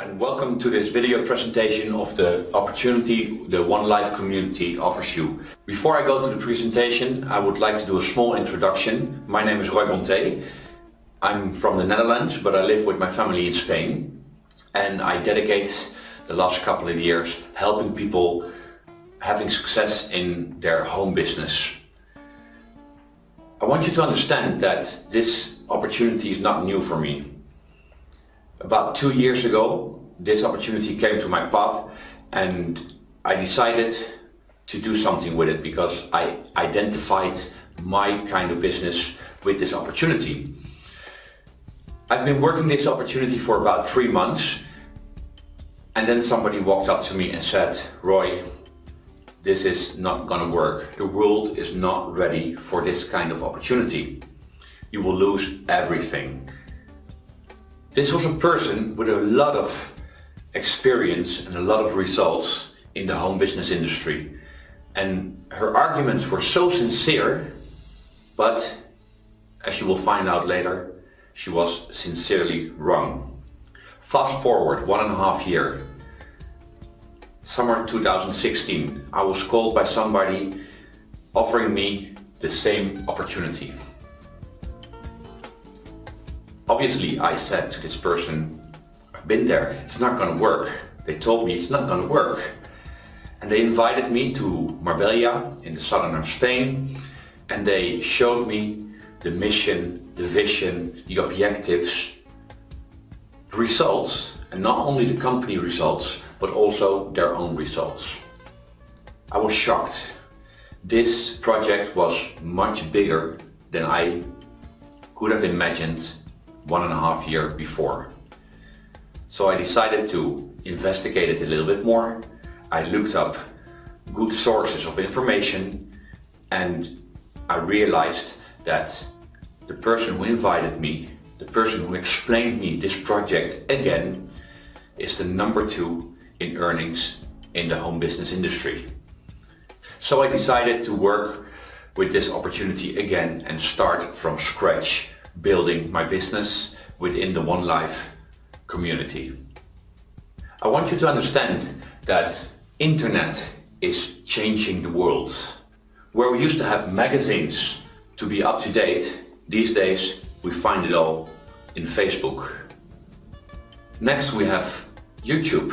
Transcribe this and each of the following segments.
and welcome to this video presentation of the opportunity the One Life community offers you. Before I go to the presentation, I would like to do a small introduction. My name is Roy Bonté. I'm from the Netherlands, but I live with my family in Spain, and I dedicate the last couple of years helping people having success in their home business. I want you to understand that this opportunity is not new for me. About 2 years ago, this opportunity came to my path and I decided to do something with it because I identified my kind of business with this opportunity. I've been working this opportunity for about 3 months, and then somebody walked up to me and said, "Roy, this is not gonna work. The world is not ready for this kind of opportunity. You will lose everything." This was a person with a lot of experience and a lot of results in the home business industry. And her arguments were so sincere, but as you will find out later, she was sincerely wrong. Fast forward 1.5 years. Summer 2016, I was called by somebody offering me the same opportunity. Obviously, I said to this person, "I've been there, it's not gonna work." They told me it's not gonna work. And they invited me to Marbella in the southern of Spain, and they showed me the mission, the vision, the objectives, the results, and not only the company results, but also their own results. I was shocked. This project was much bigger than I could have imagined 1.5 years before. So I decided to investigate it a little bit more. I looked up good sources of information, and I realized that the person who invited me, the person who explained me this project again, is the number 2 in earnings in the home business industry. So I decided to work with this opportunity again and start from scratch, building my business within the One Life community. I want you to understand that internet is changing the world. Where we used to have magazines to be up to date, these days we find it all in Facebook. Next we have YouTube,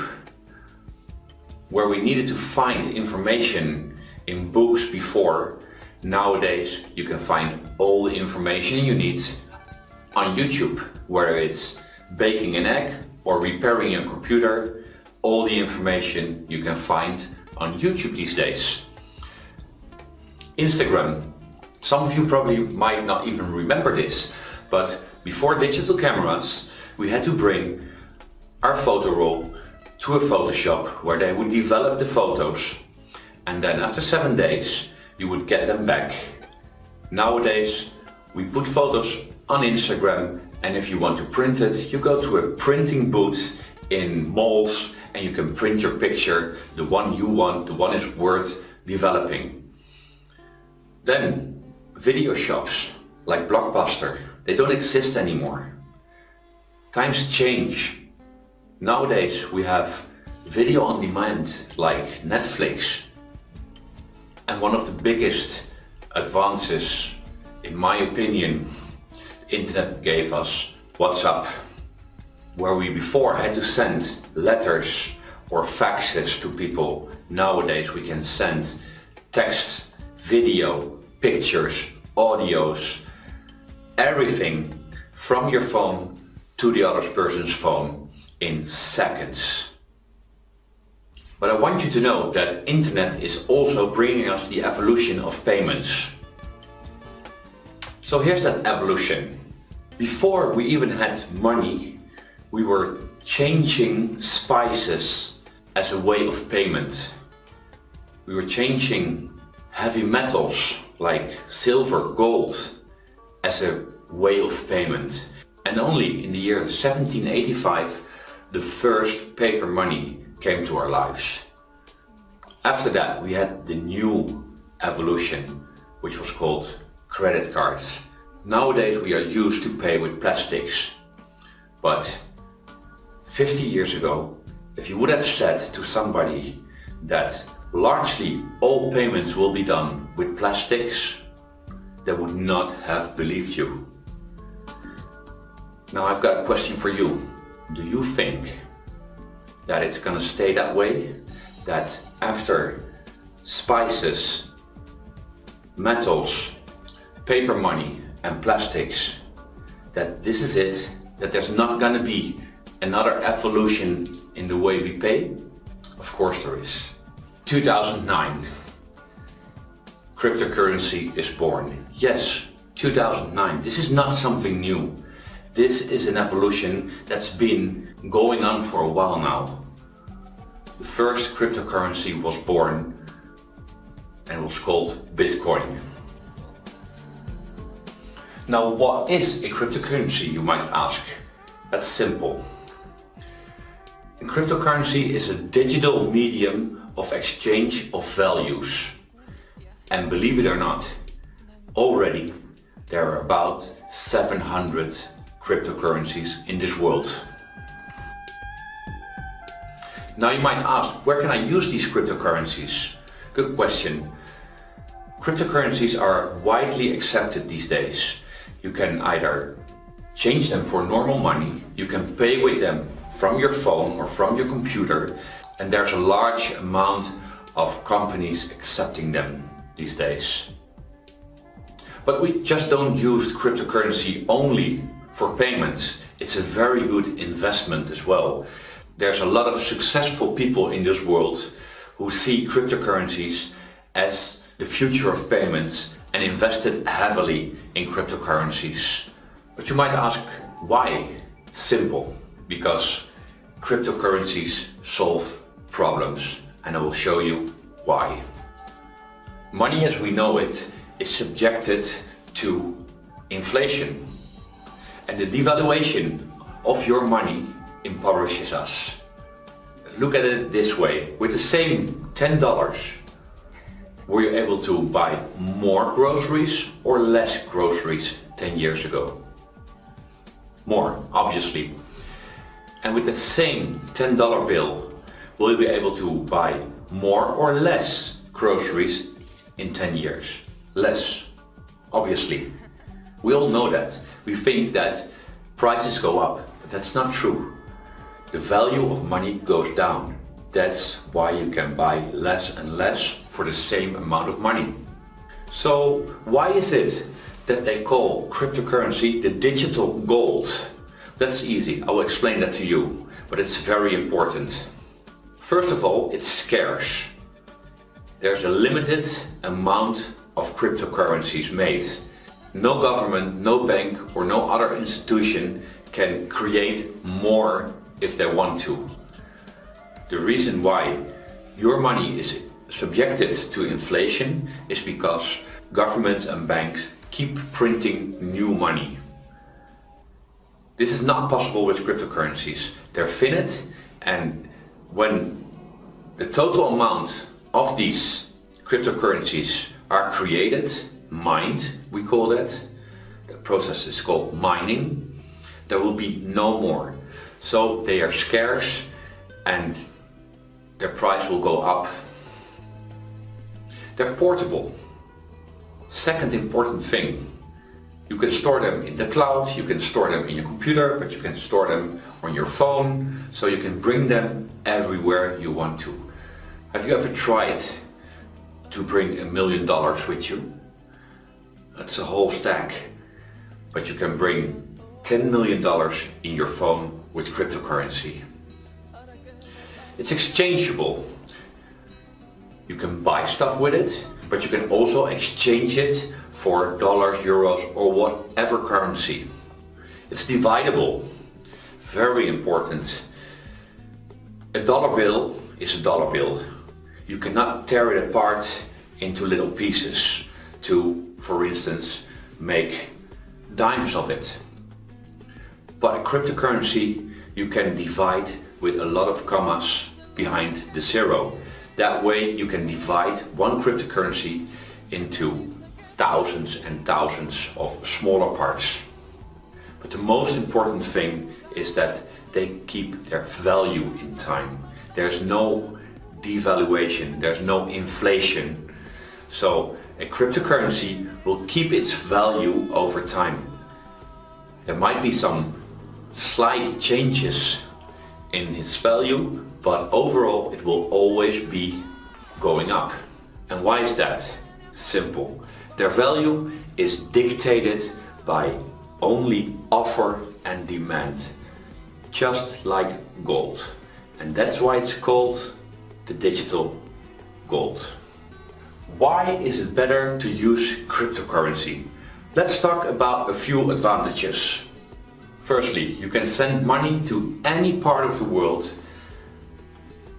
where we needed to find information in books before. Nowadays you can find all the information you need on YouTube, whether it's baking an egg or repairing your computer. All the information you can find on YouTube these days. Instagram. Some of you probably might not even remember this, but before digital cameras, we had to bring our photo roll to a Photoshop where they would develop the photos, and then after 7 days you would get them back. Nowadays we put photos on Instagram, and if you want to print it, you go to a printing booth in malls and you can print your picture, the one you want, the one is worth developing. Then video shops like Blockbuster, they don't exist anymore. Times change. Nowadays we have video on demand like Netflix, and one of the biggest advances, in my opinion, the internet gave us WhatsApp, where we before had to send letters or faxes to people. Nowadays we can send texts, video, pictures, audios, everything from your phone to the other person's phone in seconds. But I want you to know that internet is also bringing us the evolution of payments. So here's that evolution. Before we even had money, we were changing spices as a way of payment. We were changing heavy metals like silver, gold as a way of payment. And only in the year 1785, the first paper money came to our lives. After that, we had the new evolution, which was called credit cards. Nowadays we are used to pay with plastics, but 50 years ago, if you would have said to somebody that largely all payments will be done with plastics, they would not have believed you. Now I've got a question for you. Do you think that it's gonna stay that way? That after spices, metals, paper money and plastics, that this is it? That there's not gonna be another evolution in the way we pay? Of course there is. 2009, cryptocurrency is born. Yes, 2009. This is not something new. This is an evolution that's been going on for a while now. The first cryptocurrency was born and was called Bitcoin. Now, what is a cryptocurrency, you might ask? That's simple. A cryptocurrency is a digital medium of exchange of values. And believe it or not, already there are about 700 cryptocurrencies in this world. Now you might ask, where can I use these cryptocurrencies? Good question. Cryptocurrencies are widely accepted these days. You can either change them for normal money, you can pay with them from your phone or from your computer, and there's a large amount of companies accepting them these days. But we just don't use cryptocurrency only for payments. It's a very good investment as well. There's a lot of successful people in this world who see cryptocurrencies as the future of payments and invested heavily in cryptocurrencies. But you might ask, why? Simple, because cryptocurrencies solve problems, and I will show you why. Money as we know it is subjected to inflation, and the devaluation of your money impoverishes us. Look at it this way, with the same $10, were you able to buy more groceries or less groceries 10 years ago? More, obviously. And with the same $10 bill, will you be able to buy more or less groceries in 10 years? Less, obviously. We all know that. We think that prices go up, but that's not true. The value of money goes down. That's why you can buy less and less for the same amount of money. So why is it that they call cryptocurrency the digital gold? That's easy, I will explain that to you, but it's very important. First of all, it's scarce. There's a limited amount of cryptocurrencies made. No government, no bank or no other institution can create more if they want to. The reason why your money is subjected to inflation is because governments and banks keep printing new money. This is not possible with cryptocurrencies. They're finite, and when the total amount of these cryptocurrencies are created, mined, we call that, the process is called mining, there will be no more. So they are scarce and their price will go up. They're portable. Second important thing, you can store them in the cloud, you can store them in your computer, but you can store them on your phone, so you can bring them everywhere you want to. Have you ever tried to bring $1 million with you? That's a whole stack, but you can bring $10 million in your phone with cryptocurrency. It's exchangeable. You can buy stuff with it, but you can also exchange it for dollars, euros or whatever currency. It's dividable. Very important. A dollar bill is a dollar bill. You cannot tear it apart into little pieces to, for instance, make dimes of it. But a cryptocurrency you can divide with a lot of commas behind the zero. That way you can divide one cryptocurrency into thousands and thousands of smaller parts. But the most important thing is that they keep their value in time. There's no devaluation, there's no inflation. So a cryptocurrency will keep its value over time. There might be some slight changes in its value, but overall it will always be going up. And why is that? Simple. Their value is dictated by only offer and demand, just like gold. And that's why it's called the digital gold. Why is it better to use cryptocurrency? Let's talk about a few advantages. Firstly, you can send money to any part of the world,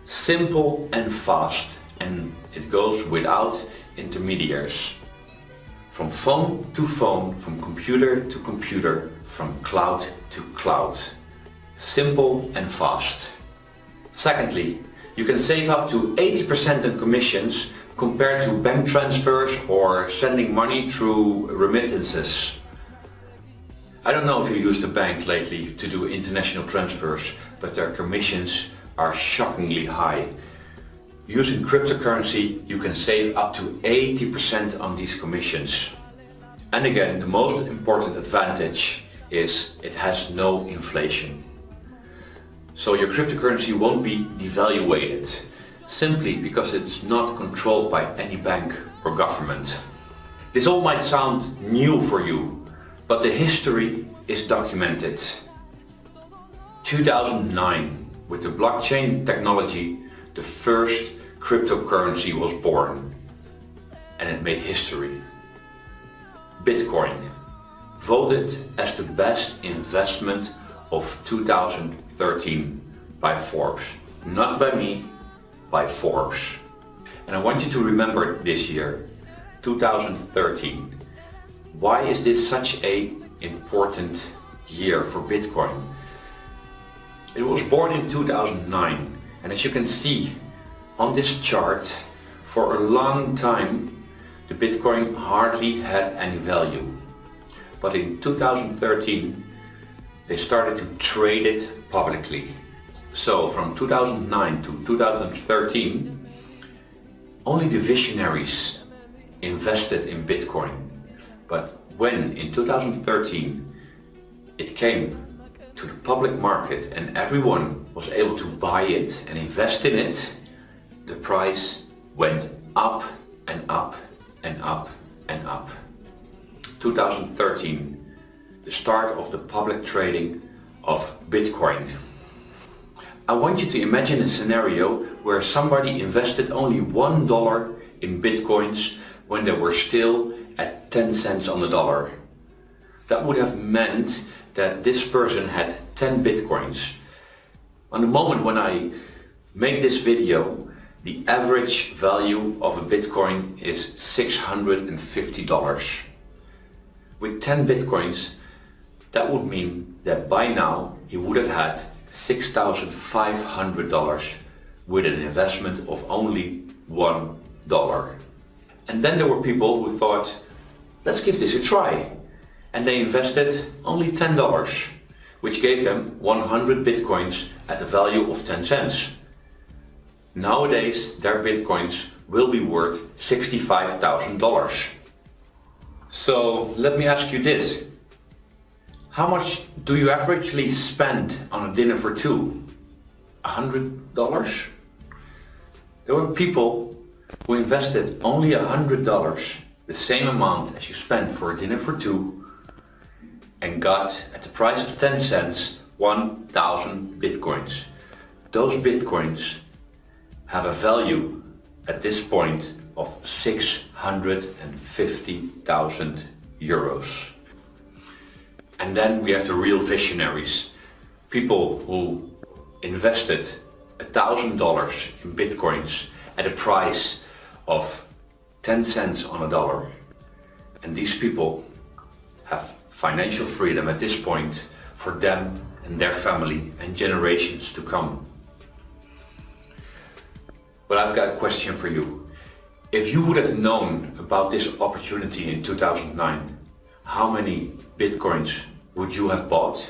simple and fast, and it goes without intermediaries. From phone to phone, from computer to computer, from cloud to cloud. Simple and fast. Secondly, you can save up to 80% in commissions compared to bank transfers or sending money through remittances. I don't know if you used a bank lately to do international transfers, but their commissions are shockingly high. Using cryptocurrency, you can save up to 80% on these commissions. And again, the most important advantage is it has no inflation. So your cryptocurrency won't be devaluated, simply because it's not controlled by any bank or government. This all might sound new for you, but the history is documented. 2009, with the blockchain technology, the first cryptocurrency was born, and it made history. Bitcoin, voted as the best investment of 2013 by Forbes. Not by me, by Forbes. And I want you to remember this year, 2013. Why is this such an important year for Bitcoin? It was born in 2009, and as you can see on this chart, for a long time the Bitcoin hardly had any value. But in 2013 they started to trade it publicly. So from 2009 to 2013 only the visionaries invested in Bitcoin. But when in 2013 it came to the public market and everyone was able to buy it and invest in it, the price went up and up and up and up. 2013, the start of the public trading of Bitcoin. I want you to imagine a scenario where somebody invested only $1 in Bitcoins when they were still at 10 cents on the dollar. That would have meant that this person had 10 Bitcoins. On the moment when I make this video, the average value of a Bitcoin is $650. With 10 Bitcoins, that would mean that by now he would have had $6,500 with an investment of only $1. And then there were people who thought, let's give this a try. And they invested only $10, which gave them 100 Bitcoins at a value of 10 cents. Nowadays, their Bitcoins will be worth $65,000. So let me ask you this. How much do you averagely spend on a dinner for two? $100? There were people who invested only $100, the same amount as you spend for a dinner for two, and got, at the price of 10 cents, 1,000 Bitcoins. Those Bitcoins have a value at this point of 650,000 euros. And then we have the real visionaries, people who invested $1,000 in Bitcoins at a price of 10 cents on a dollar. And these people have financial freedom at this point for them and their family and generations to come. But I've got a question for you. If you would have known about this opportunity in 2009, how many Bitcoins would you have bought?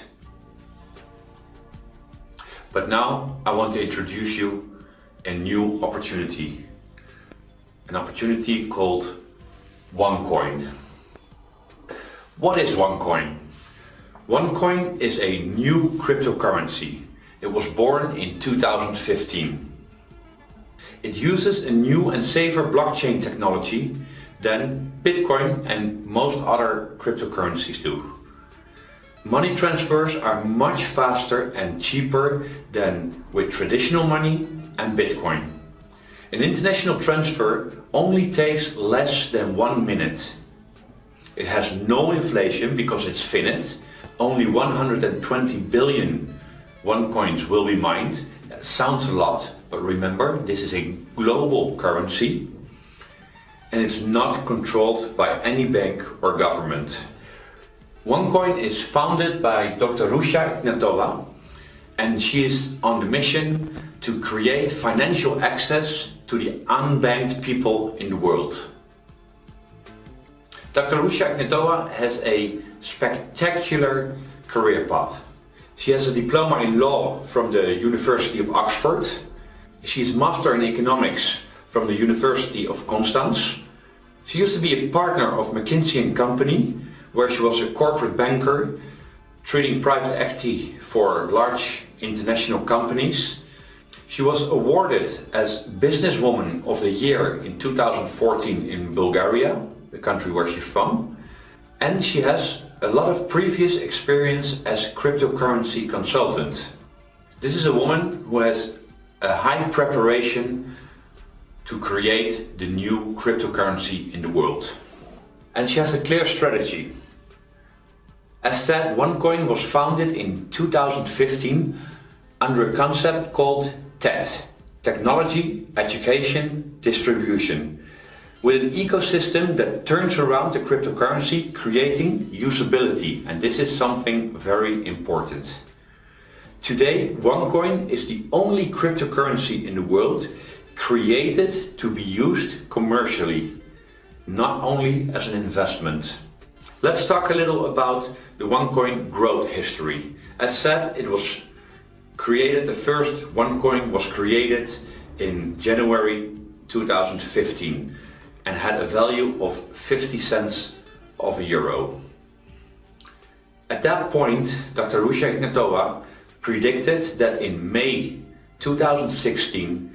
But now I want to introduce you a new opportunity. An opportunity called OneCoin. What is OneCoin? OneCoin is a new cryptocurrency. It was born in 2015. It uses a new and safer blockchain technology than Bitcoin and most other cryptocurrencies do. Money transfers are much faster and cheaper than with traditional money and Bitcoin. An international transfer only takes less than 1 minute. It has no inflation because it's finite. Only 120 billion OneCoins will be mined. That sounds a lot, but remember, this is a global currency and it's not controlled by any bank or government. OneCoin is founded by Dr. Russia Ignatova, and she is on the mission to create financial access to the unbanked people in the world. Dr. Russia Ignatova has a spectacular career path. She has a diploma in law from the University of Oxford. She is master in economics from the University of Constance. She used to be a partner of McKinsey & Company, where she was a corporate banker, trading private equity for large international companies. She was awarded as Businesswoman of the Year in 2014 in Bulgaria, the country where she's from. And she has a lot of previous experience as cryptocurrency consultant. This is a woman who has a high preparation to create the new cryptocurrency in the world. And she has a clear strategy. As said, OneCoin was founded in 2015 under a concept called TED, Technology, Education, Distribution, with an ecosystem that turns around the cryptocurrency, creating usability, and this is something very important. Today, OneCoin is the only cryptocurrency in the world created to be used commercially, not only as an investment. Let's talk a little about the OneCoin growth history. As said, it was created, the first OneCoin was created in January 2015 and had a value of 50 cents of a euro. At that point, Dr. Russia Ignatova predicted that in May 2016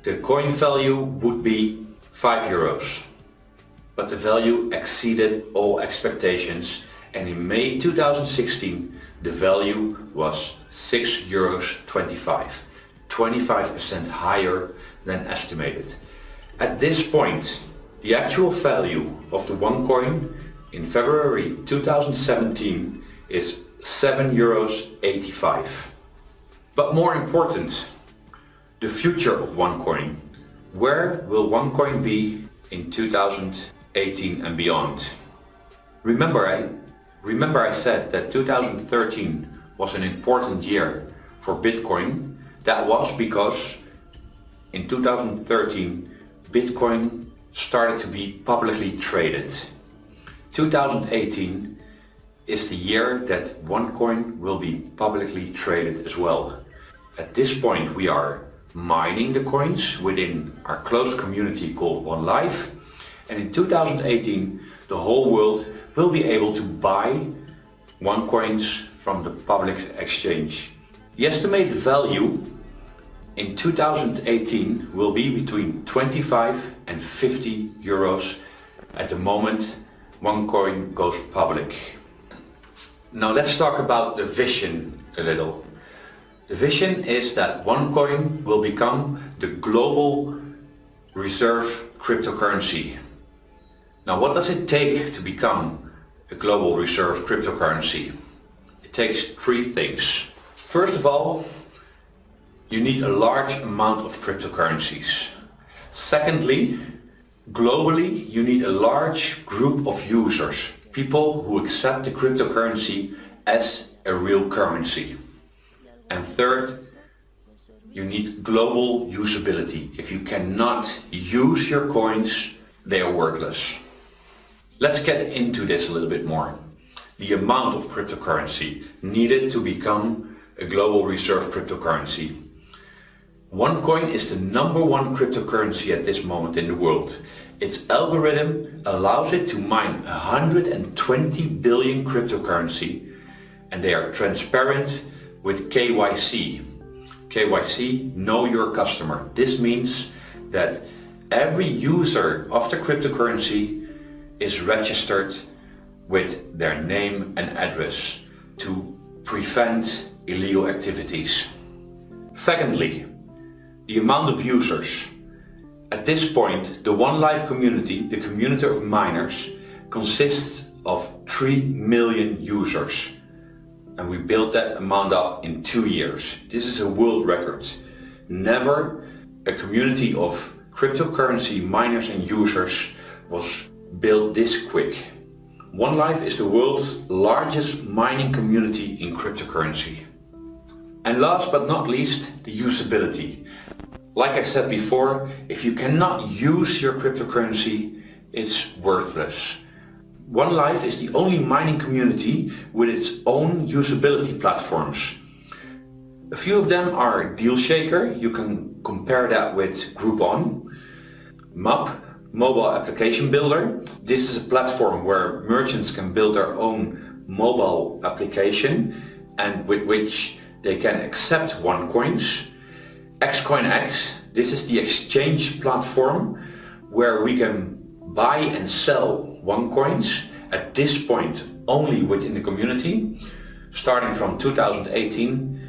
the coin value would be 5 euros. But the value exceeded all expectations, and in May 2016 the value was 6.25 euros, 25% higher than estimated. At this point, the actual value of the OneCoin in February 2017 is 7.85 euros. But more important, the future of OneCoin. Where will OneCoin be in 2018 and beyond? Remember I said that 2013 was an important year for Bitcoin. That was because in 2013 Bitcoin started to be publicly traded. 2018 is the year that OneCoin will be publicly traded as well. At this point we are mining the coins within our close community called OneLife, and in 2018 the whole world will be able to buy OneCoins from the public exchange. The estimated value in 2018 will be between 25 and 50 euros at the moment OneCoin goes public. Now let's talk about the vision a little. The vision is that OneCoin will become the global reserve cryptocurrency. Now what does it take to become a global reserve cryptocurrency? It takes three things. First of all, you need a large amount of cryptocurrencies. Secondly, globally you need a large group of users, people who accept the cryptocurrency as a real currency. And third, you need global usability. If you cannot use your coins, they are worthless. Let's get into this a little bit more. The amount of cryptocurrency needed to become a global reserve cryptocurrency. OneCoin is the #1 cryptocurrency at this moment in the world. Its algorithm allows it to mine 120 billion cryptocurrency, and they are transparent with KYC. KYC, know your customer. This means that every user of the cryptocurrency is registered with their name and address to prevent illegal activities. Secondly, the amount of users. At this point, the OneLife community, the community of miners, consists of 3 million users. And we built that amount up in 2 years. This is a world record. Never a community of cryptocurrency miners and users was built this quick. OneLife is the world's largest mining community in cryptocurrency. And last but not least, the usability. Like I said before, if you cannot use your cryptocurrency, it's worthless. OneLife is the only mining community with its own usability platforms. A few of them are DealShaker, you can compare that with Groupon. MAP, Mobile Application Builder. This is a platform where merchants can build their own mobile application and with which they can accept OneCoins. XCoinX, this is the exchange platform where we can buy and sell OneCoins, at this point only within the community. Starting from 2018,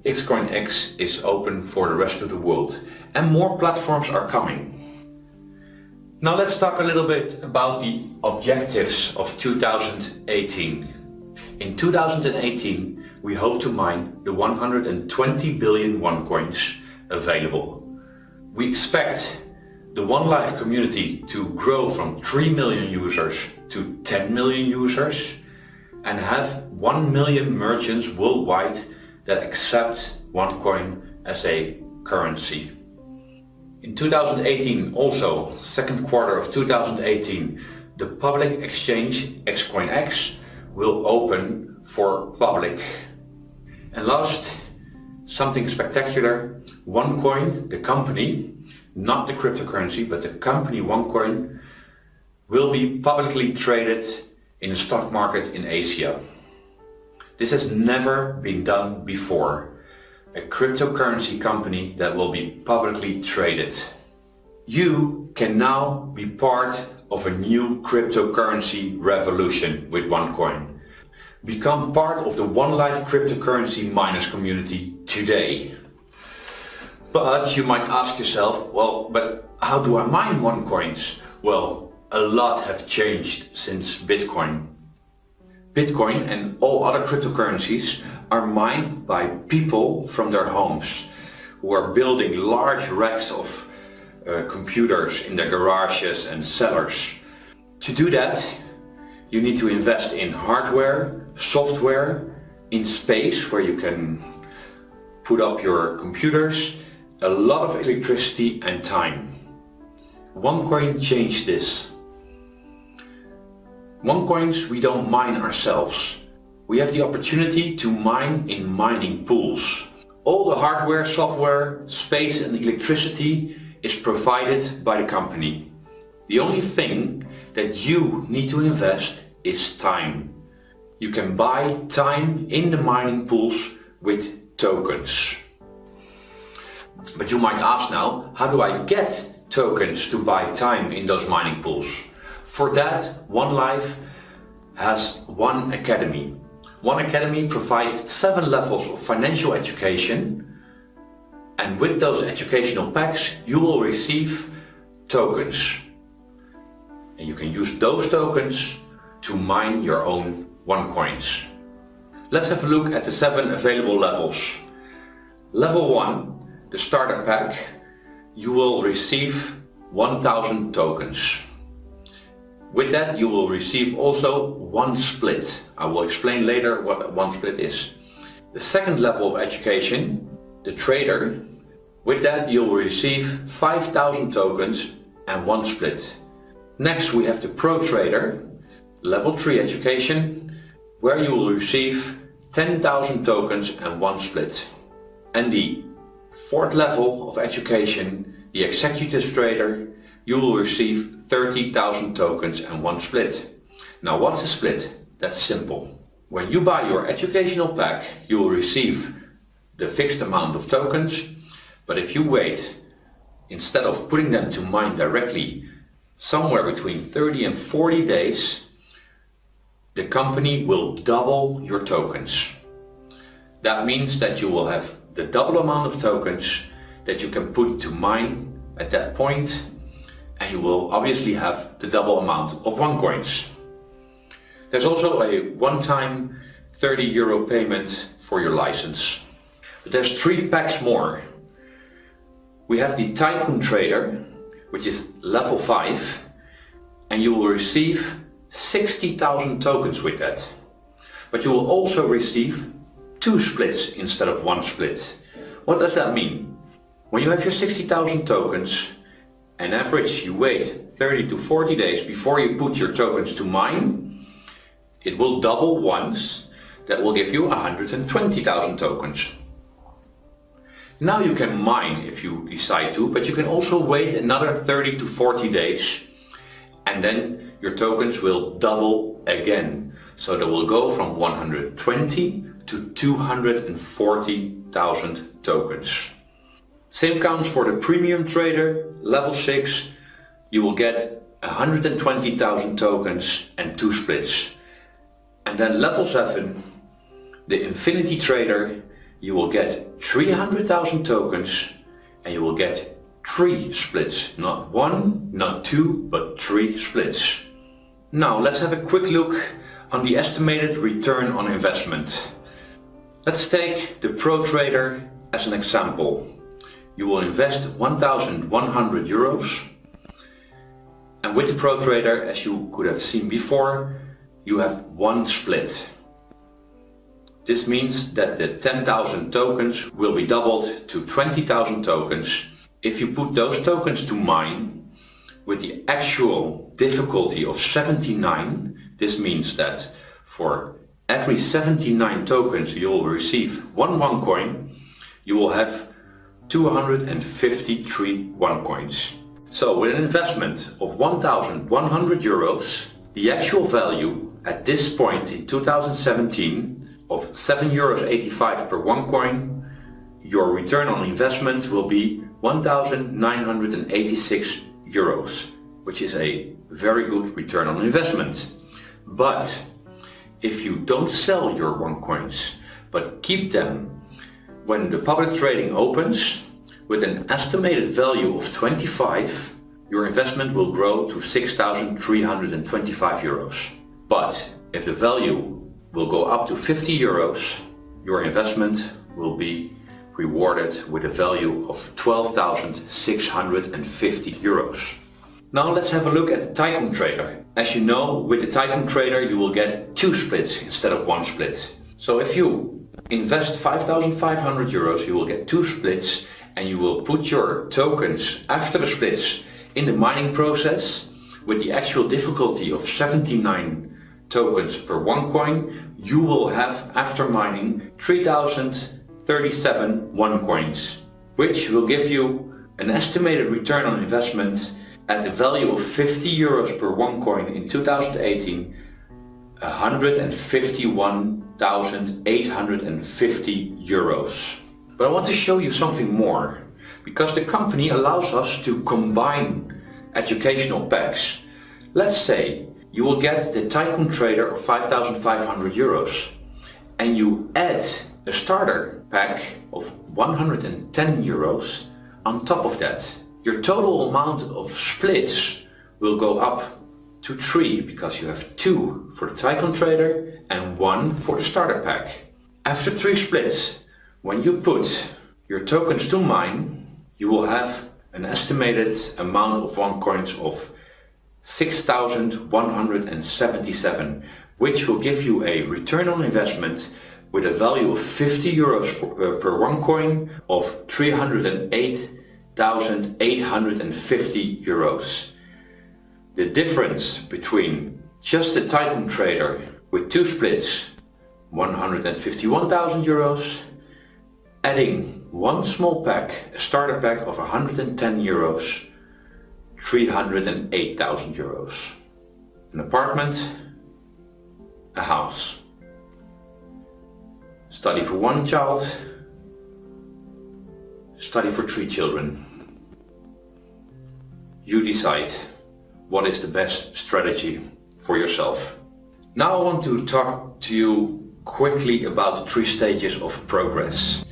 XCoinX is open for the rest of the world, and more platforms are coming. Now let's talk a little bit about the objectives of 2018. In 2018, we hope to mine the 120 billion OneCoins available. We expect the OneLife community to grow from 3 million users to 10 million users and have 1 million merchants worldwide that accept OneCoin as a currency. In 2018 also, second quarter of 2018, the public exchange XCoinX will open for public. And last, something spectacular, OneCoin, the company, not the cryptocurrency, but the company OneCoin, will be publicly traded in the stock market in Asia. This has never been done before. A cryptocurrency company that will be publicly traded. You can now be part of a new cryptocurrency revolution with OneCoin. Become part of the OneLife cryptocurrency miners community today. But you might ask yourself, well, but how do I mine OneCoins? Well, a lot have changed since Bitcoin. Bitcoin and all other cryptocurrencies are mined by people from their homes who are building large racks of computers in their garages and cellars. To do that, you need to invest in hardware, software, in space where you can put up your computers, a lot of electricity and time. OneCoin changed this. OneCoins we don't mine ourselves. We have the opportunity to mine in mining pools. All the hardware, software, space and electricity is provided by the company. The only thing that you need to invest is time. You can buy time in the mining pools with tokens. But you might ask now, how do I get tokens to buy time in those mining pools? For that, OneLife has One Academy. One Academy provides 7 levels of financial education, and with those educational packs you will receive tokens. And you can use those tokens to mine your own OneCoins. Let's have a look at the 7 available levels. Level 1, the starter pack, you will receive 1000 tokens. With that you will receive also 1 split. I will explain later what 1 split is. The second level of education, the trader, with that you will receive 5000 tokens and 1 split. Next we have the pro trader, level 3 education, where you will receive 10,000 tokens and 1 split. And the fourth level of education, the executive trader, you will receive 30,000 tokens and 1 split. Now what's a split? That's simple. When you buy your educational pack, you will receive the fixed amount of tokens, but if you wait, instead of putting them to mine directly, somewhere between 30 and 40 days, the company will double your tokens. That means that you will have the double amount of tokens that you can put to mine at that point, and you will obviously have the double amount of OneCoins. There's also a one-time €30 payment for your license. But there's 3 packs more. We have the Tycoon Trader, which is level 5, and you will receive 60,000 tokens with that. But you will also receive 2 splits instead of 1 split. What does that mean? When you have your 60,000 tokens, on average you wait 30 to 40 days before you put your tokens to mine, it will double once. That will give you 120,000 tokens. Now you can mine if you decide to, but you can also wait another 30 to 40 days and then your tokens will double again. So they will go from 120 to 240,000 tokens. Same counts for the premium trader, level 6. You will get 120,000 tokens and 2 splits. And then level 7, the infinity trader, you will get 300,000 tokens and you will get 3 splits. Not 1, not 2, but 3 splits. Now let's have a quick look on the estimated return on investment. Let's take the Pro Trader as an example. You will invest 1,100 euros, and with the Pro Trader, as you could have seen before, you have 1 split. This means that the 10,000 tokens will be doubled to 20,000 tokens. If you put those tokens to mine with the actual difficulty of 79, this means that for every 79 tokens you will receive 1 OneCoin, you will have 253 OneCoins. So with an investment of 1,100 euros, the actual value at this point in 2017 of €7.85 per OneCoin, your return on investment will be 1,986 euros, which is a very good return on investment. But if you don't sell your OneCoins, but keep them when the public trading opens with an estimated value of 25, your investment will grow to 6,325 euros. But if the value will go up to 50 euros, your investment will be rewarded with a value of 12,650 euros. Now let's have a look at the Tycoon Trader. As you know, with the Tycoon Trader you will get 2 splits instead of 1 split. So if you invest 5,500 euros, you will get 2 splits, and you will put your tokens after the splits in the mining process with the actual difficulty of 79 tokens per OneCoin. You will have, after mining, 3,037 OneCoins, which will give you an estimated return on investment at the value of 50 euros per OneCoin in 2018, 151,850 euros. But I want to show you something more, because the company allows us to combine educational packs. Let's say you will get the Tycoon Trader of 5,500 euros and you add a starter pack of 110 euros on top of that. Your total amount of splits will go up to 3, because you have 2 for the Tycoon Trader and 1 for the starter pack. After 3 splits, when you put your tokens to mine, you will have an estimated amount of OneCoins of 6,177, which will give you a return on investment with a value of 50 euros per OneCoin of 308,850 euros. The difference between just the Tycoon Trader with 2 splits, 151,000 euros, adding one small pack, a starter pack of 110 euros, 308,000 euros. An apartment, a house. Study for one child, study for 3 children. You decide what is the best strategy for yourself. Now I want to talk to you quickly about the 3 stages of progress.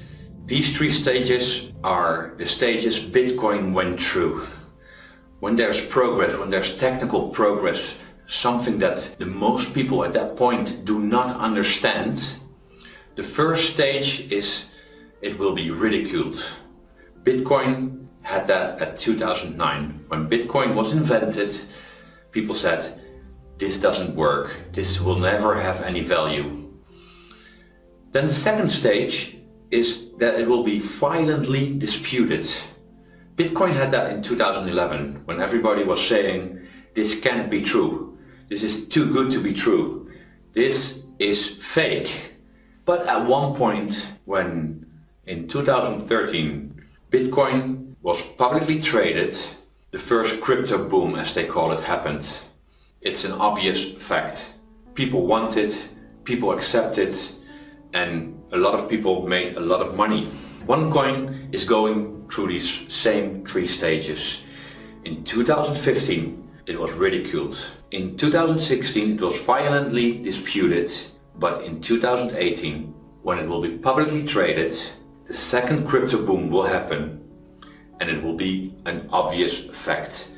These 3 stages are the stages Bitcoin went through. When there's progress, when there's technical progress, something that the most people at that point do not understand, the first stage is it will be ridiculed. Bitcoin had that at 2009. When Bitcoin was invented, people said, this doesn't work, this will never have any value. Then the second stage is that it will be violently disputed. Bitcoin had that in 2011, when everybody was saying, this can't be true, this is too good to be true, this is fake. But at one point, when in 2013 Bitcoin was publicly traded, the first crypto boom, as they call it, happened. It's an obvious fact. People want it, people accept it, and a lot of people made a lot of money. OneCoin is going through these same 3 stages. In 2015, it was ridiculed. In 2016, it was violently disputed. But in 2018, when it will be publicly traded, the second crypto boom will happen, and it will be an obvious fact.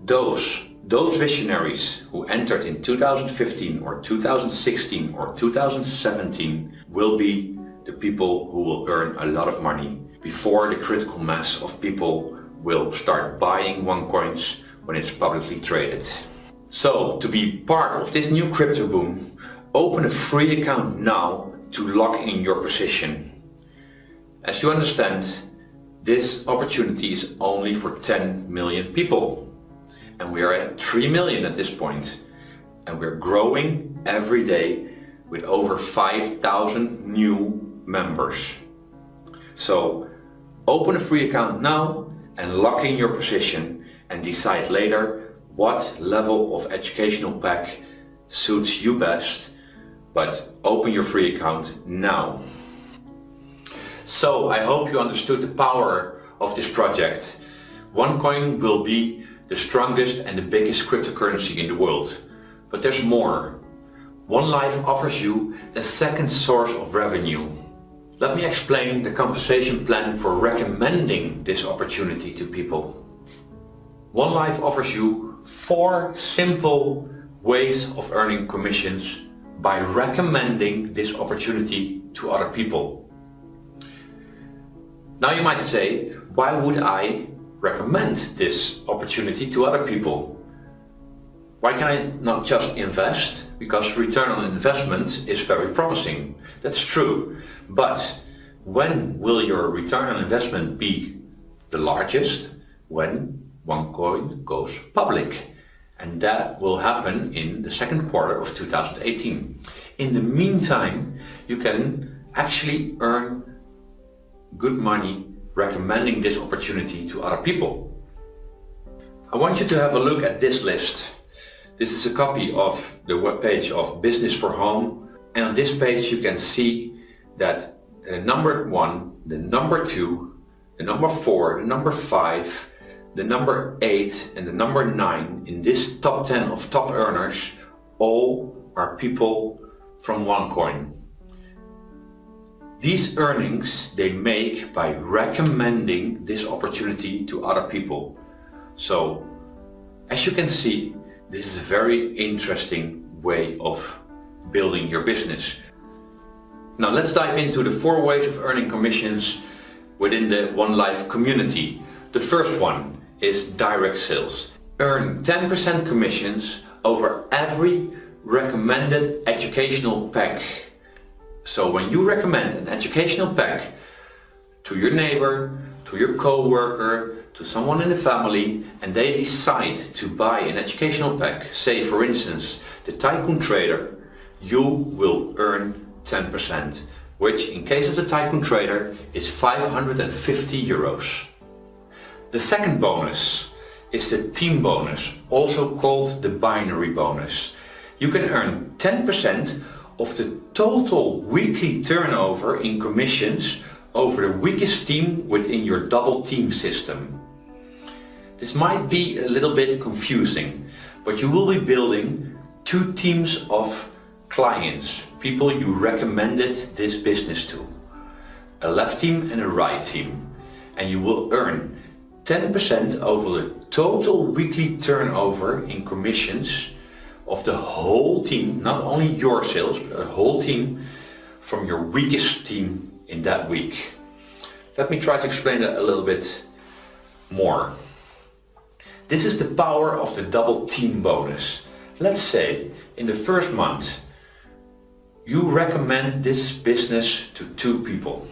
Those visionaries who entered in 2015 or 2016 or 2017 will be the people who will earn a lot of money before the critical mass of people will start buying OneCoins when it's publicly traded. So, to be part of this new crypto boom, open a free account now to lock in your position. As you understand, this opportunity is only for 10 million people. And we are at 3 million at this point. And we're growing every day with over 5,000 new members. So open a free account now and lock in your position and decide later what level of educational pack suits you best. But open your free account now. So I hope you understood the power of this project. OneCoin will be the strongest and the biggest cryptocurrency in the world. But there's more. OneLife offers you a second source of revenue. Let me explain the compensation plan for recommending this opportunity to people. OneLife offers you 4 simple ways of earning commissions by recommending this opportunity to other people. Now you might say, why would I recommend this opportunity to other people? Why can I not just invest? Because return on investment is very promising. That's true. But when will your return on investment be the largest? When OneCoin goes public. And that will happen in the second quarter of 2018. In the meantime, you can actually earn good money recommending this opportunity to other people. I want you to have a look at this list. This is a copy of the webpage of Business for Home, and on this page you can see that the number 1, the number 2, the number 4, the number 5, the number 8 and the number 9 in this top 10 of top earners all are people from OneCoin. These earnings they make by recommending this opportunity to other people. So, as you can see, this is a very interesting way of building your business. Now let's dive into the 4 ways of earning commissions within the OneLife community. The first one is direct sales. Earn 10% commissions over every recommended educational pack. So when you recommend an educational pack to your neighbor, to your co-worker, to someone in the family, and they decide to buy an educational pack, say for instance the Tycoon Trader, you will earn 10%, which in case of the Tycoon Trader is 550 euros. The second bonus is the team bonus, also called the binary bonus. You can earn 10% of the total weekly turnover in commissions over the weakest team within your double team system. This might be a little bit confusing, but you will be building two teams of clients, people you recommended this business to, a left team and a right team, and you will earn 10% over the total weekly turnover in commissions of the whole team, not only your sales, but the whole team from your weakest team in that week. Let me try to explain that a little bit more. This is the power of the double team bonus. Let's say in the first month you recommend this business to two people.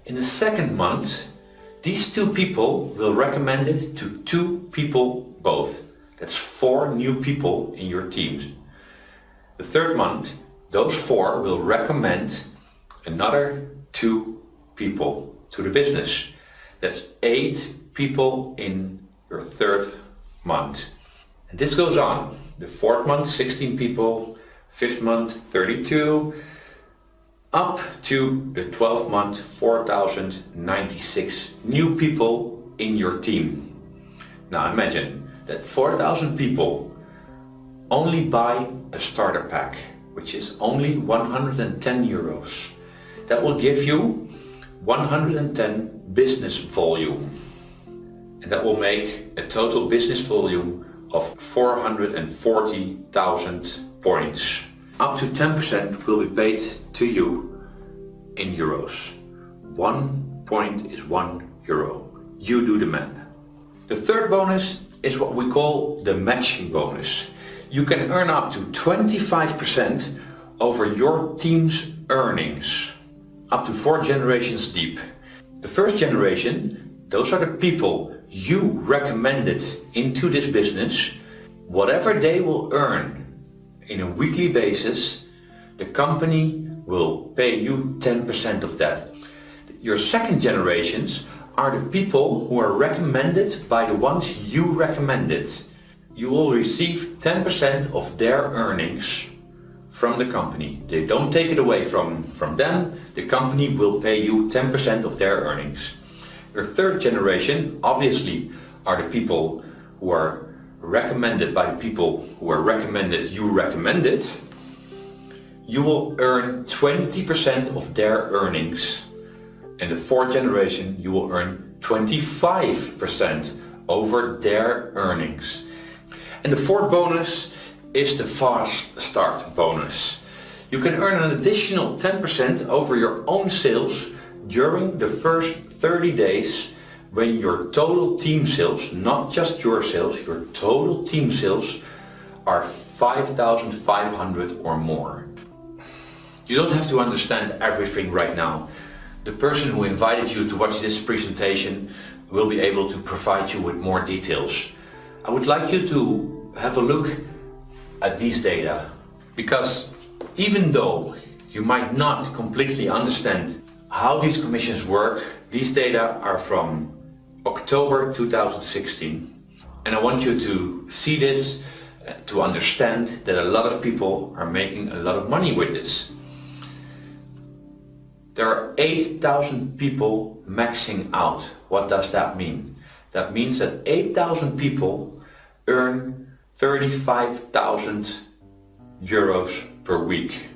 In the second month, these two people will recommend it to two people both. That's 4 new people in your teams. The third month, those 4 will recommend another 2 people to the business. That's 8 people in your third month. And this goes on. The fourth month, 16 people, fifth month, 32, up to the 12th month, 4,096 new people in your team. Now imagine that 4,000 people only buy a starter pack, which is only 110 euros. That will give you 110 business volume. And that will make a total business volume of 440,000 points. Up to 10% will be paid to you in euros. 1 point is 1 euro. You do the math. The third bonus is what we call the matching bonus. You can earn up to 25% over your team's earnings, up to 4 generations deep. The first generation, those are the people you recommended into this business. Whatever they will earn in a weekly basis, the company will pay you 10% of that. Your second generations are the people who are recommended by the ones you recommended. You will receive 10% of their earnings from the company. They don't take it away from them. The company will pay you 10% of their earnings. Your third generation obviously are the people who are recommended by the people who are recommended you recommended. You will earn 20% of their earnings. In the fourth generation you will earn 25% over their earnings. And the fourth bonus is the fast start bonus. You can earn an additional 10% over your own sales during the first 30 days when your total team sales, not just your sales, your total team sales are 5,500 or more. You don't have to understand everything right now. The person who invited you to watch this presentation will be able to provide you with more details. I would like you to have a look at these data, because even though you might not completely understand how these commissions work, these data are from October 2016, and I want you to see this to understand that a lot of people are making a lot of money with this. There are 8,000 people maxing out. What does that mean? That means that 8,000 people earn 35,000 euros per week.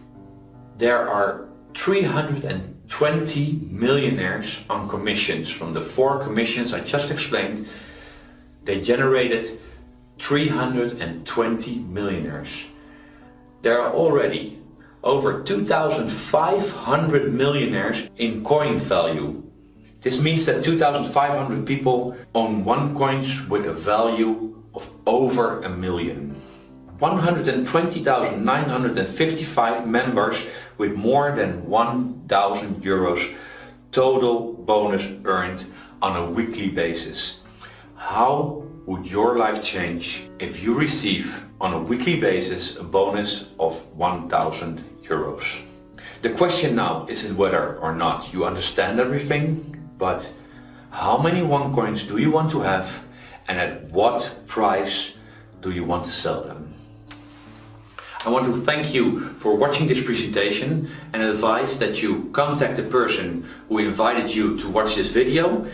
There are 320 millionaires on commissions. From the 4 commissions I just explained, they generated 320 millionaires. There are already over 2,500 millionaires in coin value. This means that 2,500 people own OneCoins with a value of over $1 million. 120,955 members with more than 1,000 euros total bonus earned on a weekly basis. How would your life change if you receive on a weekly basis a bonus of 1,000 euros? The question now isn't whether or not you understand everything, but how many OneCoins do you want to have and at what price do you want to sell them? I want to thank you for watching this presentation and advise that you contact the person who invited you to watch this video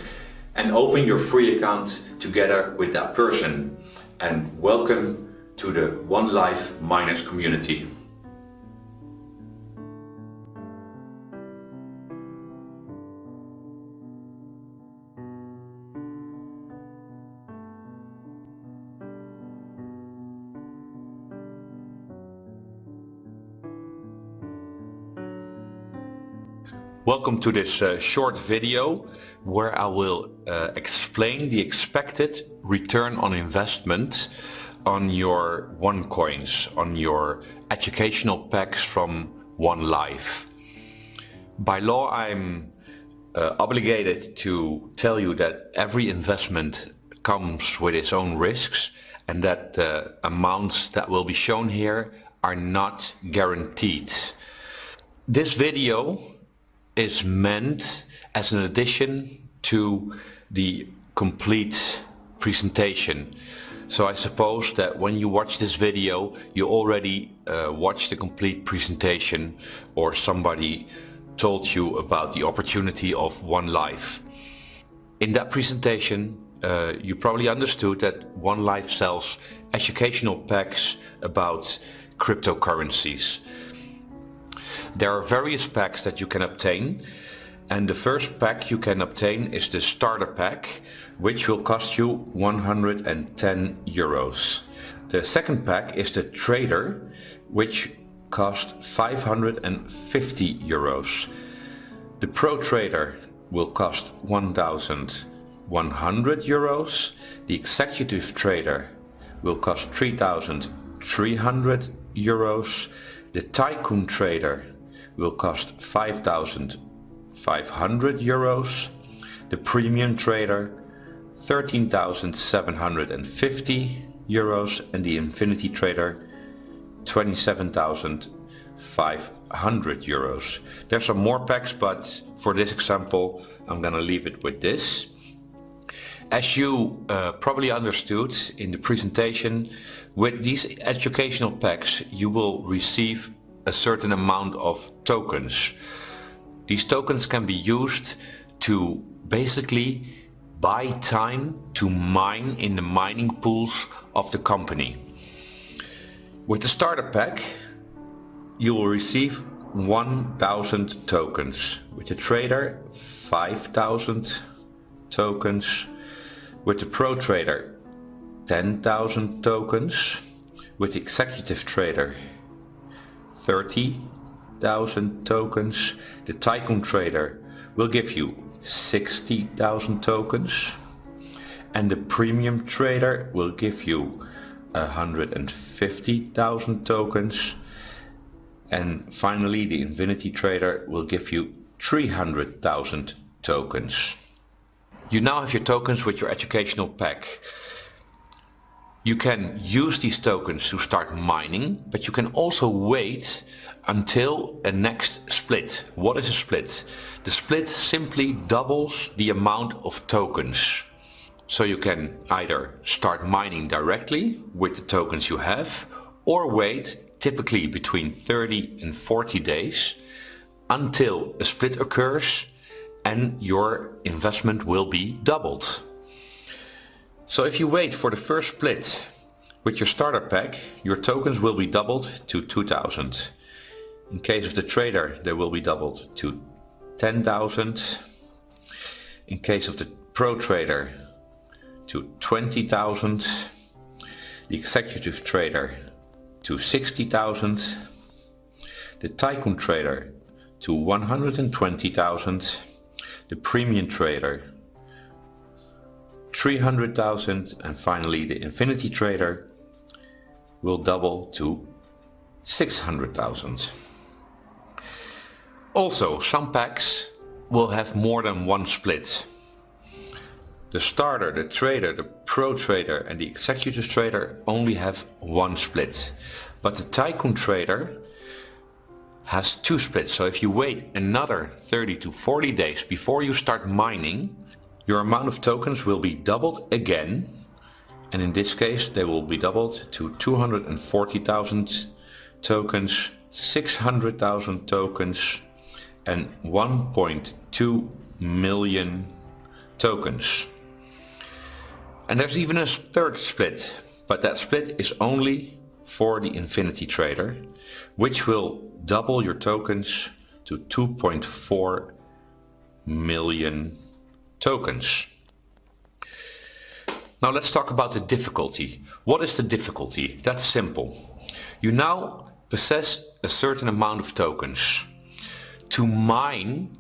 and open your free account together with that person. And welcome to the One Life Miners community. Welcome to this short video where I will explain the expected return on investment on your OneCoins, on your educational packs from One Life. By law, I'm obligated to tell you that every investment comes with its own risks and that the amounts that will be shown here are not guaranteed. This video is meant as an addition to the complete presentation. So I suppose that when you watch this video you already watched the complete presentation or somebody told you about the opportunity of One Life. In that presentation you probably understood that One Life sells educational packs about cryptocurrencies. There are various packs that you can obtain, and the first pack you can obtain is the starter pack, which will cost you 110 euros. The second pack is the trader, which costs 550 euros. The pro trader will cost 1,100 euros. The executive trader will cost 3,300 euros. The tycoon trader will cost 5,500 euros. The premium trader 13,750 euros and the infinity trader 27,500 euros. There's some more packs, but for this example I'm gonna leave it with this. As you probably understood in the presentation, with these educational packs you will receive a certain amount of tokens. These tokens can be used to basically buy time to mine in the mining pools of the company. With the starter pack you will receive 1,000 tokens. With the trader 5,000 tokens. With the pro trader 10,000 tokens. With the executive trader 30,000 tokens. The tycoon trader will give you 60,000 tokens and the premium trader will give you 150,000 tokens, and finally the infinity trader will give you 300,000 tokens. You now have your tokens with your educational pack. You can use these tokens to start mining, but you can also wait until a next split. What is a split? The split simply doubles the amount of tokens. So you can either start mining directly with the tokens you have, or wait typically between 30 and 40 days until a split occurs and your investment will be doubled. So if you wait for the first split with your starter pack, your tokens will be doubled to 2,000. In case of the trader, they will be doubled to 10,000. In case of the pro trader, to 20,000. The executive trader to 60,000. The tycoon trader to 120,000. The premium trader 300,000, and finally the infinity trader will double to 600,000. Also, some packs will have more than one split. The starter, the trader, the pro trader and the executive trader only have one split. But the tycoon trader has 2 splits. So if you wait another 30 to 40 days before you start mining, your amount of tokens will be doubled again. And in this case, they will be doubled to 240,000 tokens, 600,000 tokens, and 1.2 million tokens. And there's even a third split, but that split is only for the Infinity Trader, which will double your tokens to 2.4 million tokens. Now let's talk about the difficulty. What is the difficulty? That's simple. You now possess a certain amount of tokens. To mine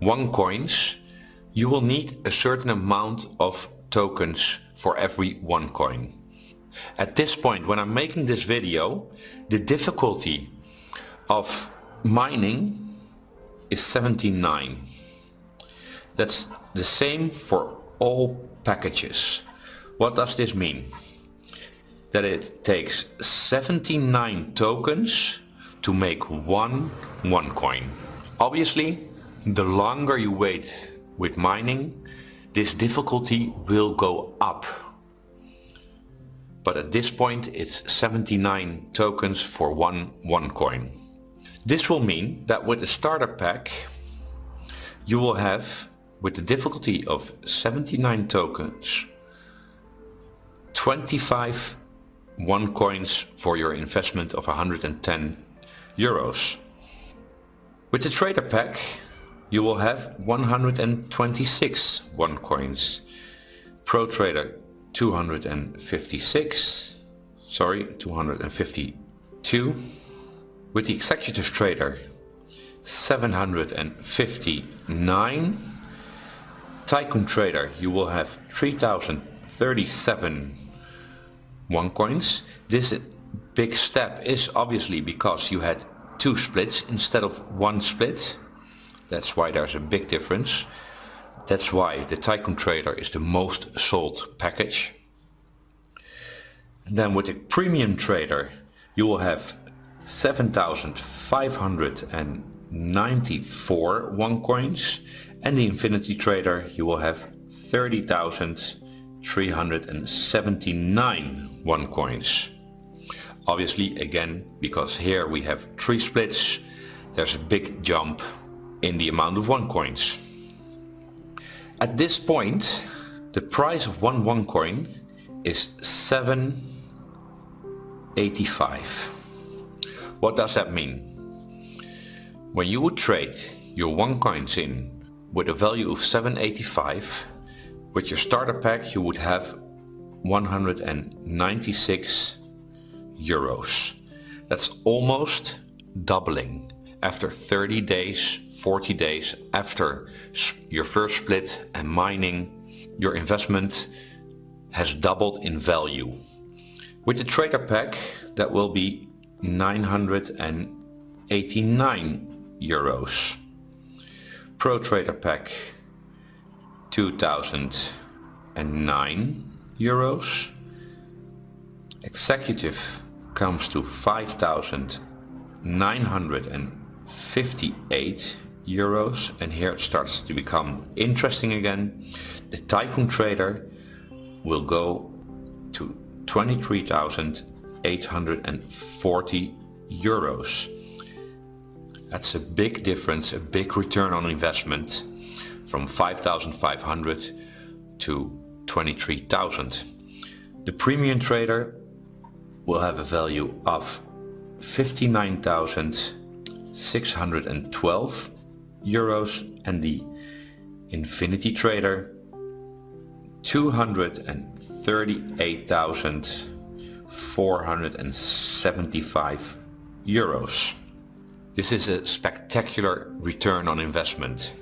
OneCoins, you will need a certain amount of tokens for every OneCoin. At this point, when I'm making this video, the difficulty of mining is 79. That's the same for all packages. What does this mean? That it takes 79 tokens to make one OneCoin. Obviously, the longer you wait with mining, this difficulty will go up. But at this point it's 79 tokens for one OneCoin. This will mean that with the starter pack you will have, with the difficulty of 79 tokens, 25 OneCoins for your investment of 110 euros. With the trader pack you will have 126 OneCoins. Pro Trader 252. With the Executive Trader 759. Tycoon Trader you will have 3037 OneCoins. This big step is obviously because you had 2 splits instead of 1 split. That's why there's a big difference. That's why the Tycoon Trader is the most sold package. And then with the Premium Trader you will have 7,594 OneCoins, and the Infinity Trader you will have 30,379 OneCoins. Obviously, again, because here we have 3 splits, there's a big jump in the amount of OneCoins. At this point, the price of one OneCoin is 7.85. What does that mean? When you would trade your OneCoins in with a value of 7.85, with your starter pack you would have 196 euros. That's almost doubling after 30 days, 40 days after your first split and mining. Your investment has doubled in value. With the trader pack that will be 989 euros. Pro Trader pack 2009 euros. Executive comes to 5,958 euros, and here it starts to become interesting again. The Tycoon Trader will go to 23,840 euros. That's a big difference, a big return on investment from 5,500 to 23,000. The Premium Trader will have a value of 59,612 euros, and the Infinity Trader 238,475 euros. This is a spectacular return on investment.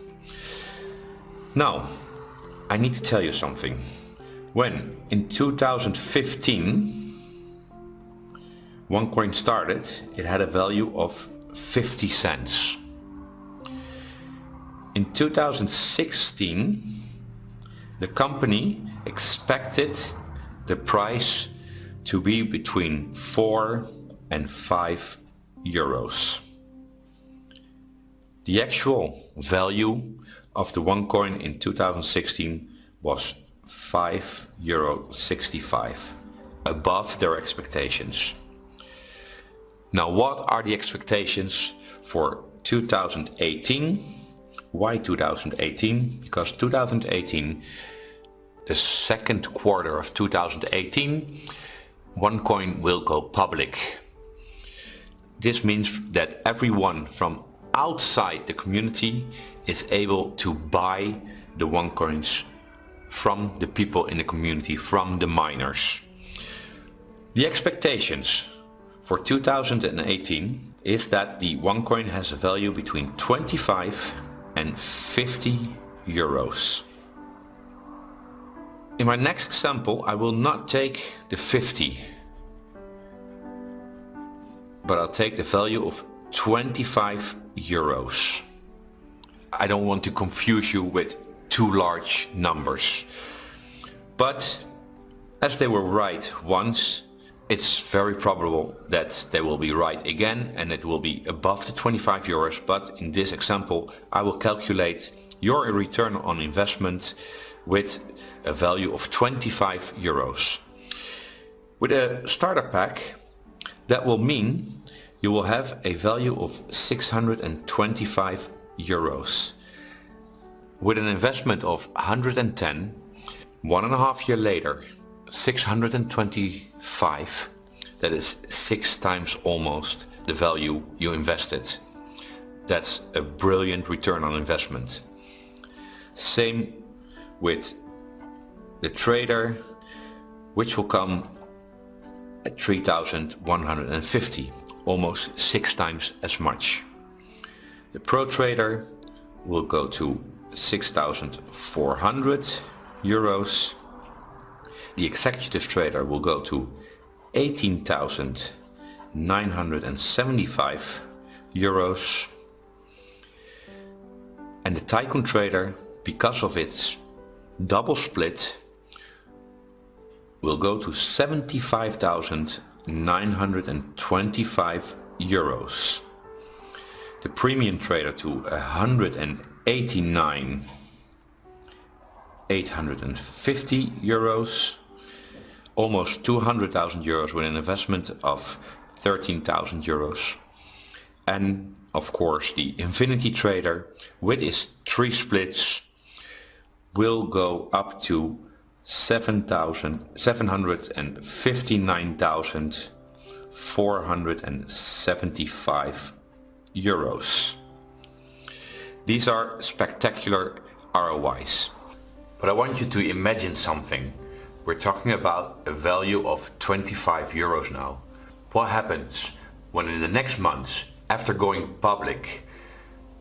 Now, I need to tell you something. When in 2015 OneCoin started, it had a value of 50 cents. In 2016, the company expected the price to be between 4 and 5 euros. The actual value of the OneCoin in 2016 was €5.65, above their expectations. Now, what are the expectations for 2018? Why 2018? Because 2018, the second quarter of 2018, OneCoin will go public. This means that everyone from outside the community is able to buy the OneCoins from the people in the community, from the miners. The expectations for 2018 is that the OneCoin has a value between 25 and 50 euros. In my next example, I will not take the 50, but I'll take the value of 25 euros. I don't want to confuse you with too large numbers. But as they were right once, it's very probable that they will be right again and it will be above the 25 euros. But in this example, I will calculate your return on investment with a value of 25 euros. With a starter pack, that will mean you will have a value of 625 euros. With an investment of 110, 1.5 years later, 625, that is 6 times almost the value you invested. That's a brilliant return on investment. Same with the trader, which will come at 3,150, almost 6 times as much. The pro trader will go to 6,400 euros. The executive trader will go to 18,975 euros. And the tycoon trader, because of its double split, will go to 75,925 euros. The premium trader to 189,850 euros, almost 200,000 euros with an investment of 13,000 euros. And of course the infinity trader with his 3 splits will go up to 759,475 euros. These are spectacular ROIs. But I want you to imagine something. We're talking about a value of 25 euros now. What happens when in the next months, after going public,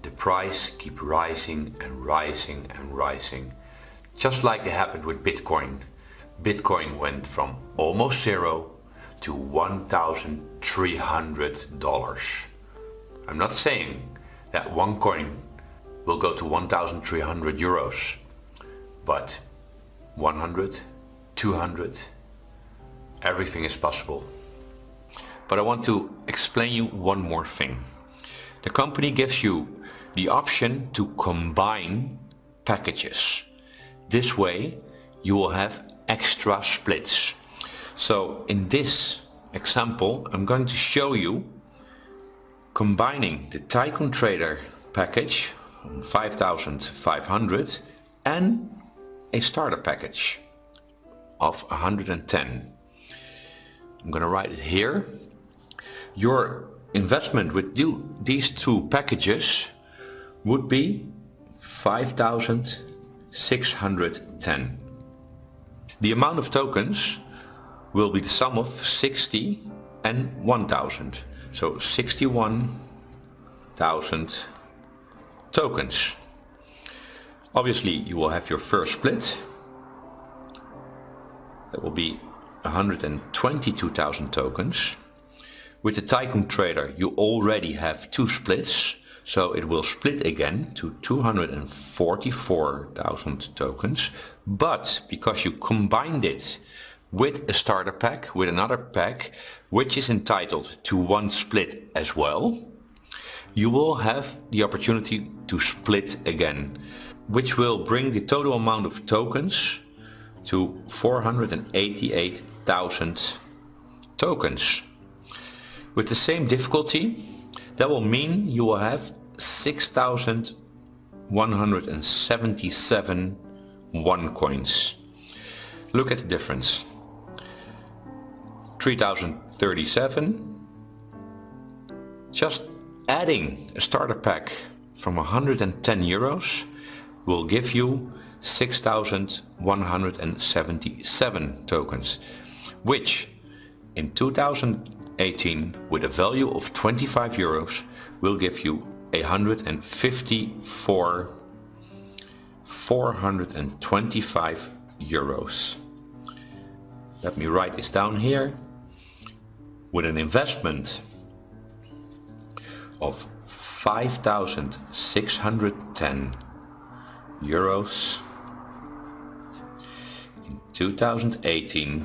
the price keeps rising and rising and rising? Just like it happened with Bitcoin. Bitcoin went from almost zero to $1,300. I'm not saying that OneCoin will go to 1,300 euros, but 100, 200, everything is possible. But I want to explain you one more thing. The company gives you the option to combine packages. This way you will have extra splits. So in this example I'm going to show you combining the Tycoon Trader package on 5,500 and a starter package of 110. I'm going to write it here. Your investment with these 2 packages would be 5,610. The amount of tokens will be the sum of 60 and 1,000. So 61,000 tokens. Obviously you will have your first split. That will be 122,000 tokens. With the Tycoon Trader you already have 2 splits, so it will split again to 244,000 tokens. But because you combined it with a starter pack, with another pack, which is entitled to 1 split as well, you will have the opportunity to split again, which will bring the total amount of tokens to 488,000 tokens. With the same difficulty, that will mean you will have 6,177 OneCoins. Look at the difference. 3,037. Just adding a starter pack from 110 euros will give you 6,177 tokens, which in 2018 with a value of 25 euros will give you 425 euros. Let me write this down here. With an investment of 5,610 euros in 2018,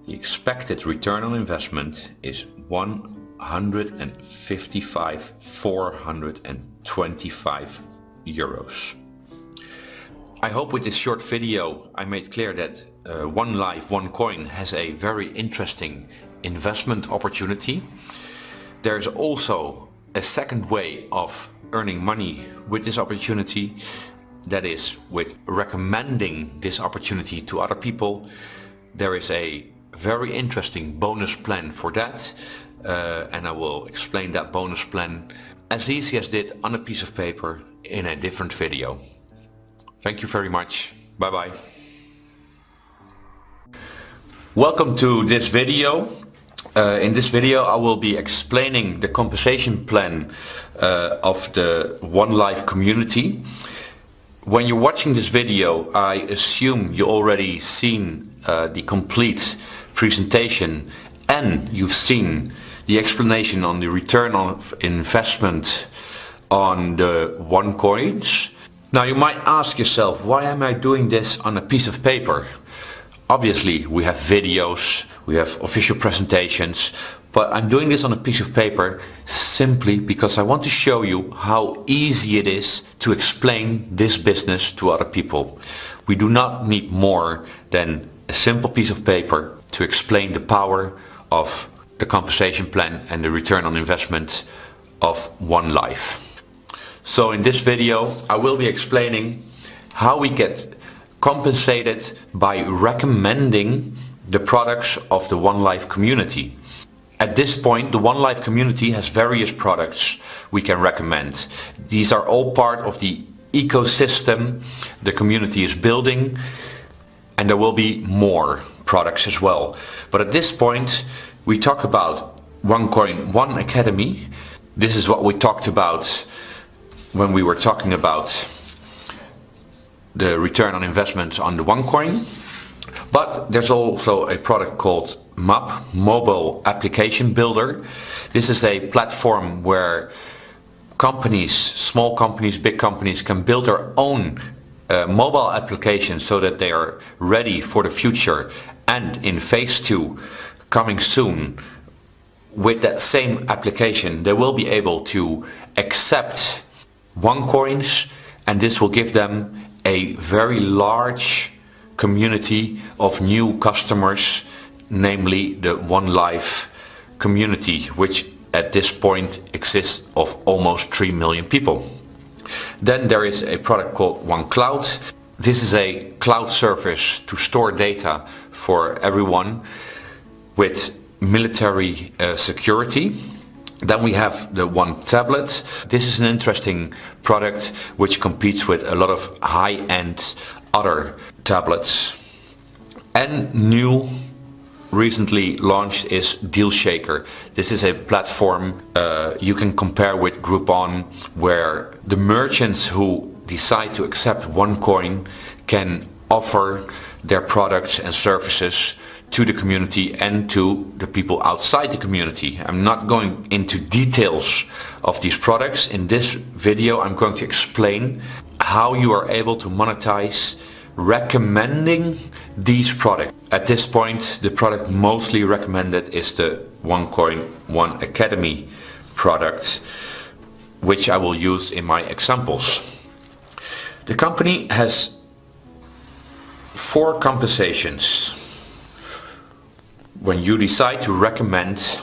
the expected return on investment is 425 euros. I hope with this short video I made clear that OneCoin has a very interesting investment opportunity. There's also a second way of earning money with this opportunity, that is with recommending this opportunity to other people. There is a very interesting bonus plan for that, and I will explain that bonus plan as easy as did on a piece of paper in a different video. Thank you very much. Bye bye. Welcome to this video. In this video I will be explaining the compensation plan of the One Life community. When you're watching this video, I assume you already seen the complete presentation and you've seen the explanation on the return on investment on the OneCoins. Now you might ask yourself, why am I doing this on a piece of paper? Obviously we have videos, we have official presentations, but I'm doing this on a piece of paper simply because I want to show you how easy it is to explain this business to other people. We do not need more than a simple piece of paper to explain the power of the compensation plan and the return on investment of One Life. So in this video I will be explaining how we get compensated by recommending the products of the One Life community. At this point the One Life community has various products we can recommend. These are all part of the ecosystem the community is building, and there will be more products as well. But at this point we talk about OneCoin One Academy. This is what we talked about when we were talking about the return on investment on the OneCoin. But there's also a product called MAP, Mobile Application Builder. This is a platform where companies, small companies, big companies, can build their own mobile applications so that they are ready for the future. And in phase 2, coming soon, with that same application they will be able to accept OneCoins, and this will give them a very large community of new customers, namely the One Life community, which at this point exists of almost 3 million people. Then there is a product called OneCloud. This is a cloud service to store data for everyone with military security. Then we have the One Tablet. This is an interesting product which competes with a lot of high-end other tablets. And new, recently launched is Deal Shaker. This is a platform you can compare with Groupon, where the merchants who decide to accept OneCoin can offer their products and services to the community and to the people outside the community. I'm not going into details of these products. In this video I'm going to explain how you are able to monetize recommending these products. At this point the product mostly recommended is the OneCoin One Academy product, which I will use in my examples. The company has 4 compensations when you decide to recommend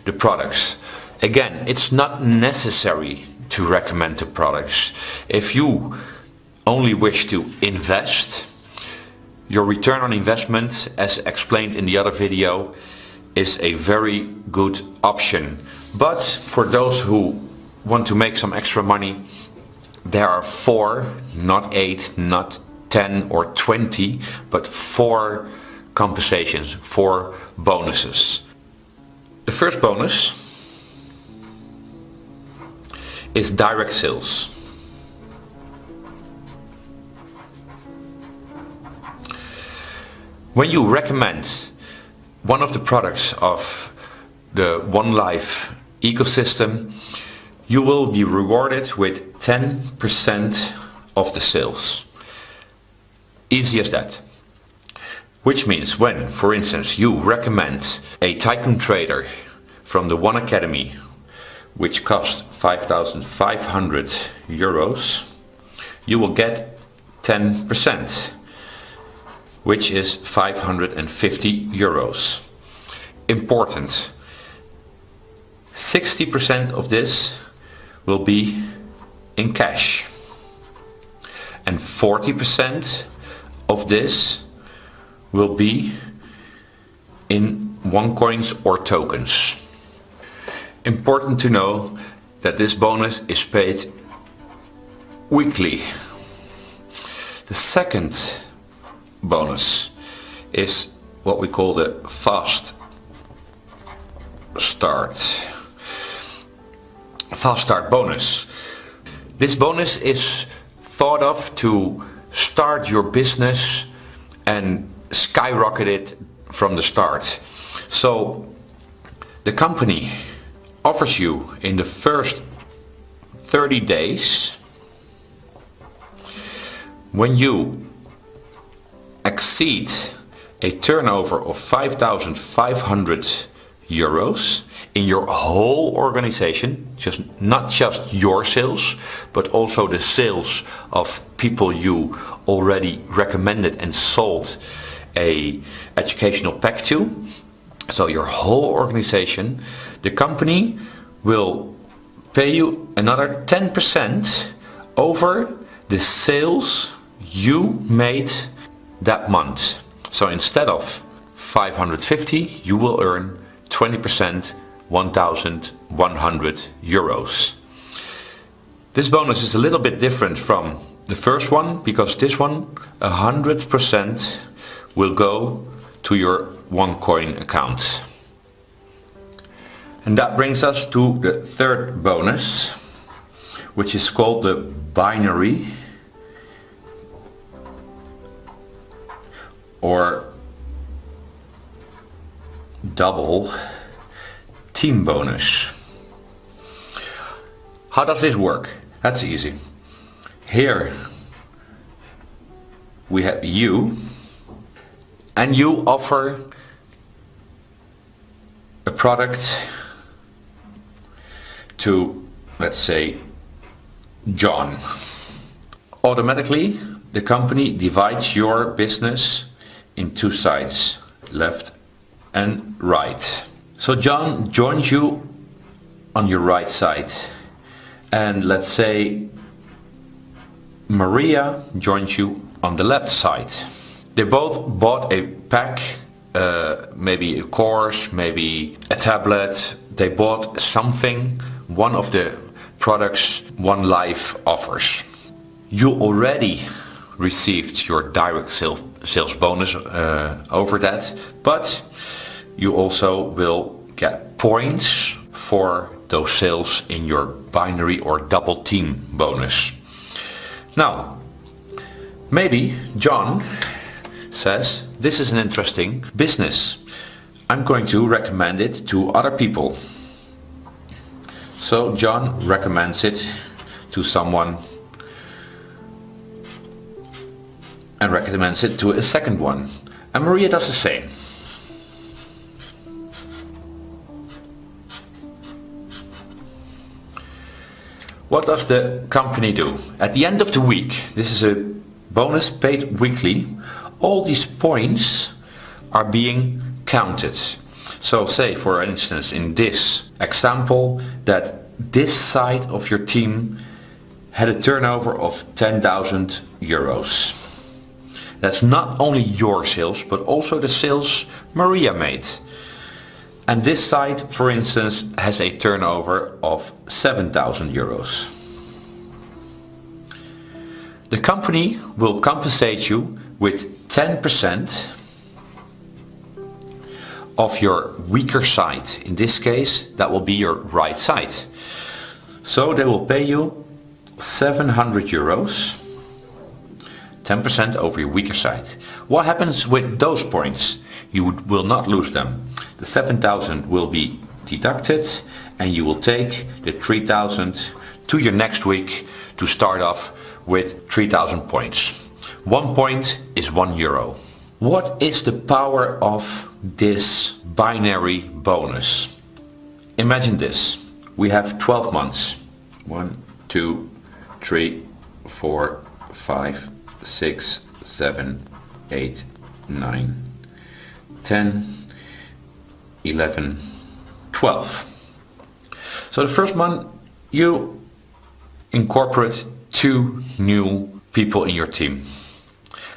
the products. Again, it's not necessary to recommend the products. If you only wish to invest, your return on investment, as explained in the other video, is a very good option. But for those who want to make some extra money, there are 4, not 8, not 10 or 20, but 4 compensations, 4 bonuses. The first bonus is direct sales. When you recommend one of the products of the OneLife ecosystem, you will be rewarded with 10% of the sales. Easy as that. Which means when, for instance, you recommend a Tycoon Trader from the One Academy, which costs 5,500 euros, you will get 10%, which is 550 euros. Important. 60% of this will be in cash, and 40% of this will be in OneCoins or tokens. Important to know that this bonus is paid weekly. The second bonus is what we call the fast start bonus. This bonus is thought of to start your business and skyrocket it from the start. So the company offers you in the first 30 days, when you exceed a turnover of 5,500 euros in your whole organization, not just your sales, but also the sales of people you already recommended and sold a educational pack to, so your whole organization, the company will pay you another 10% over the sales you made that month. So instead of 550, you will earn 20%, 1,100 euros. This bonus is a little bit different from the first one, because this one 100% will go to your OneCoin account. And that brings us to the third bonus, which is called the binary or double team bonus. How does this work? That's easy. Here we have you, and you offer a product to, let's say, John. Automatically the company divides your business in 2 sides, left and right. So John joins you on your right side, and let's say Maria joins you on the left side. They both bought a pack, maybe a course, maybe a tablet. They bought something, one of the products OneLife offers. You already received your direct sales bonus over that, but you also will get points for those sales in your binary or double team bonus. Now, maybe John says, this is an interesting business. I'm going to recommend it to other people. So John recommends it to someone and recommends it to a second one. And Maria does the same. What does the company do? At the end of the week, this is a bonus paid weekly, all these points are being counted. So say for instance in this example that this side of your team had a turnover of 10,000 euros. That's not only your sales but also the sales Maria made. And this side, for instance, has a turnover of 7,000 euros. The company will compensate you with 10% of your weaker side. In this case, that will be your right side. So they will pay you 700 euros, 10% over your weaker side. What happens with those points? You will not lose them. The 7,000 will be deducted and you will take the 3,000 to your next week to start off with 3,000 points. 1 point is €1. What is the power of this binary bonus? Imagine this. We have 12 months. 1, 2, 3, 4, 5, 6, 7, 8, 9, 10, 11, 12. So the first month you incorporate 2 new people in your team.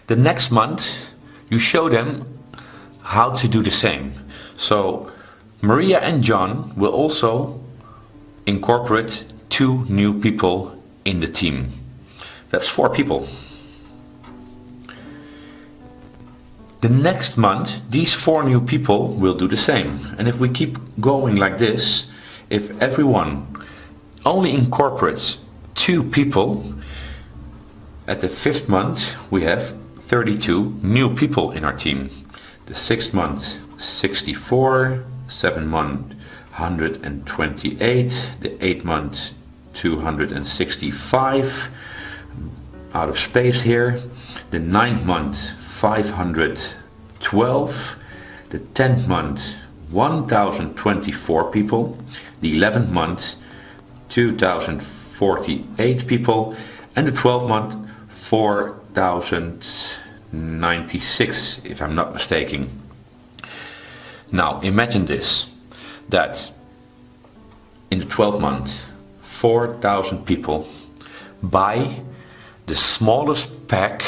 The next month you show them how to do the same. So Maria and John will also incorporate 2 new people in the team. That's 4 people. The next month these 4 new people will do the same. And if we keep going like this, if everyone only incorporates 2 people, at the 5th month we have 32 new people in our team. The 6th month 64, 7th month 128, the 8th month 265, out of space here, the 9th month 512, the 10th month 1024 people, the 11th month 2048 people, and the 12th month 4096, if I'm not mistaken. Now imagine this, that in the 12th month 4,000 people buy the smallest pack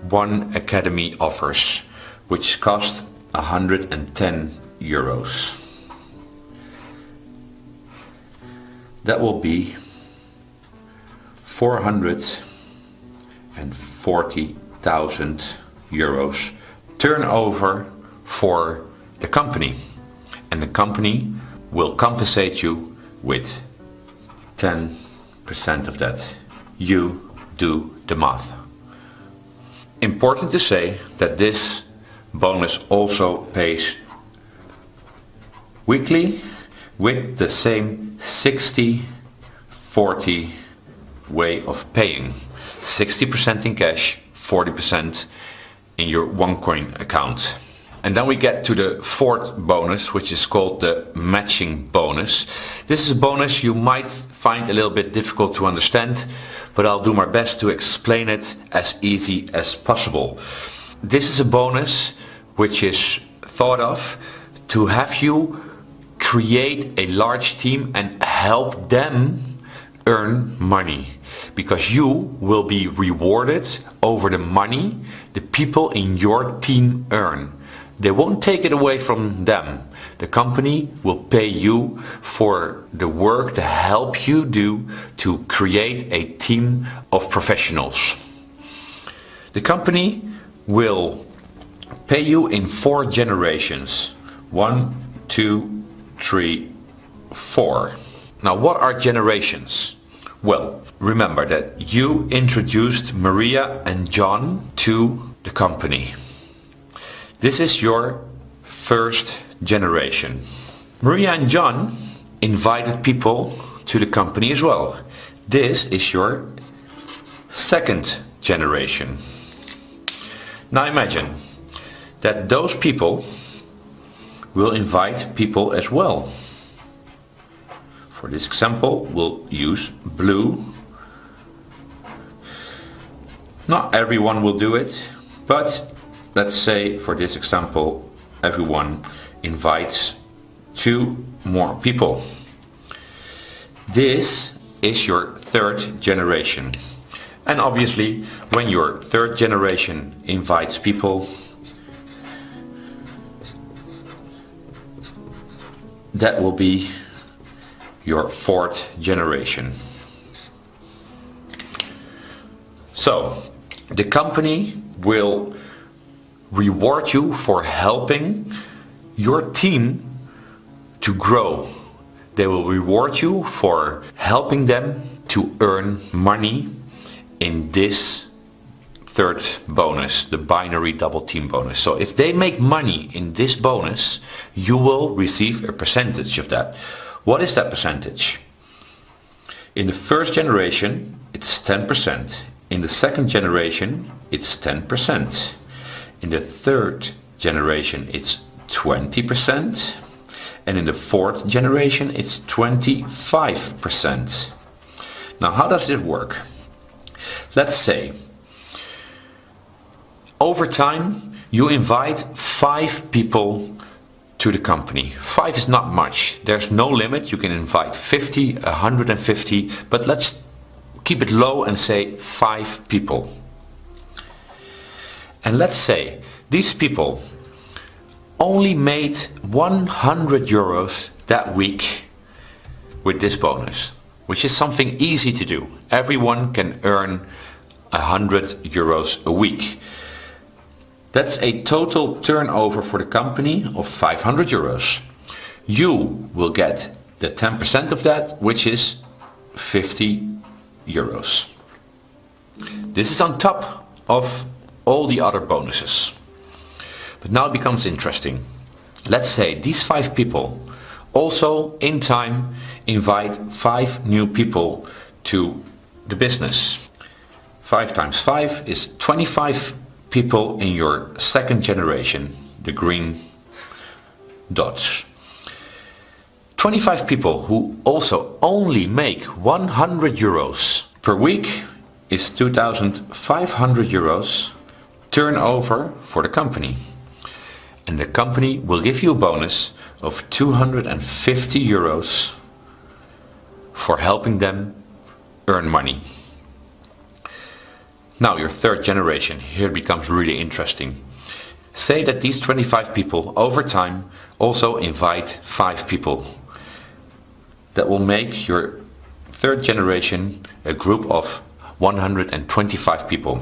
One Academy offers, which cost 110 euros. That will be 440,000 euros turnover for the company, and the company will compensate you with 10% of that. You do the math. Important to say that this bonus also pays weekly with the same 60-40 way of paying. 60% in cash, 40% in your OneCoin account. And then we get to the 4th bonus, which is called the matching bonus. This is a bonus you might find a little bit difficult to understand, but I'll do my best to explain it as easy as possible. This is a bonus which is thought of to have you create a large team and help them earn money, because you will be rewarded over the money the people in your team earn. They won't take it away from them. The company will pay you for the work to help you do to create a team of professionals. The company will pay you in 4 generations. 1, 2, 3, 4. Now what are generations? Well, remember that you introduced Maria and John to the company. This is your first generation. Maria and John invited people to the company as well. This is your second generation. Now imagine that those people will invite people as well. For this example, we'll use blue. Not everyone will do it, but let's say for this example, everyone invites 2 more people. This is your third generation. And obviously, when your third generation invites people, that will be your fourth generation. So, the company will reward you for helping your team to grow. They will reward you for helping them to earn money in this third bonus, the binary double team bonus. So if they make money in this bonus, you will receive a percentage of that. What is that percentage? In the first generation, it's 10%. In the second generation, it's 10%. In the third generation, it's 20%. And in the fourth generation, it's 25%. Now, how does it work? Let's say, over time, you invite 5 people to the company. 5 is not much. There's no limit. You can invite 50, 150, but let's keep it low and say 5 people. And let's say these people only made 100 euros that week with this bonus, which is something easy to do. Everyone can earn 100 euros a week. That's a total turnover for the company of 500 euros. You will get the 10% of that, which is 50 euros. This is on top of all the other bonuses. But now it becomes interesting. Let's say these 5 people also in time invite 5 new people to the business. 5 times 5 is 25 people in your second generation, the green dots. 25 people who also only make 100 euros per week is 2,500 euros turnover for the company. And the company will give you a bonus of 250 euros for helping them earn money. Now your third generation, here it becomes really interesting. Say that these 25 people over time also invite 5 people. That will make your third generation a group of 125 people,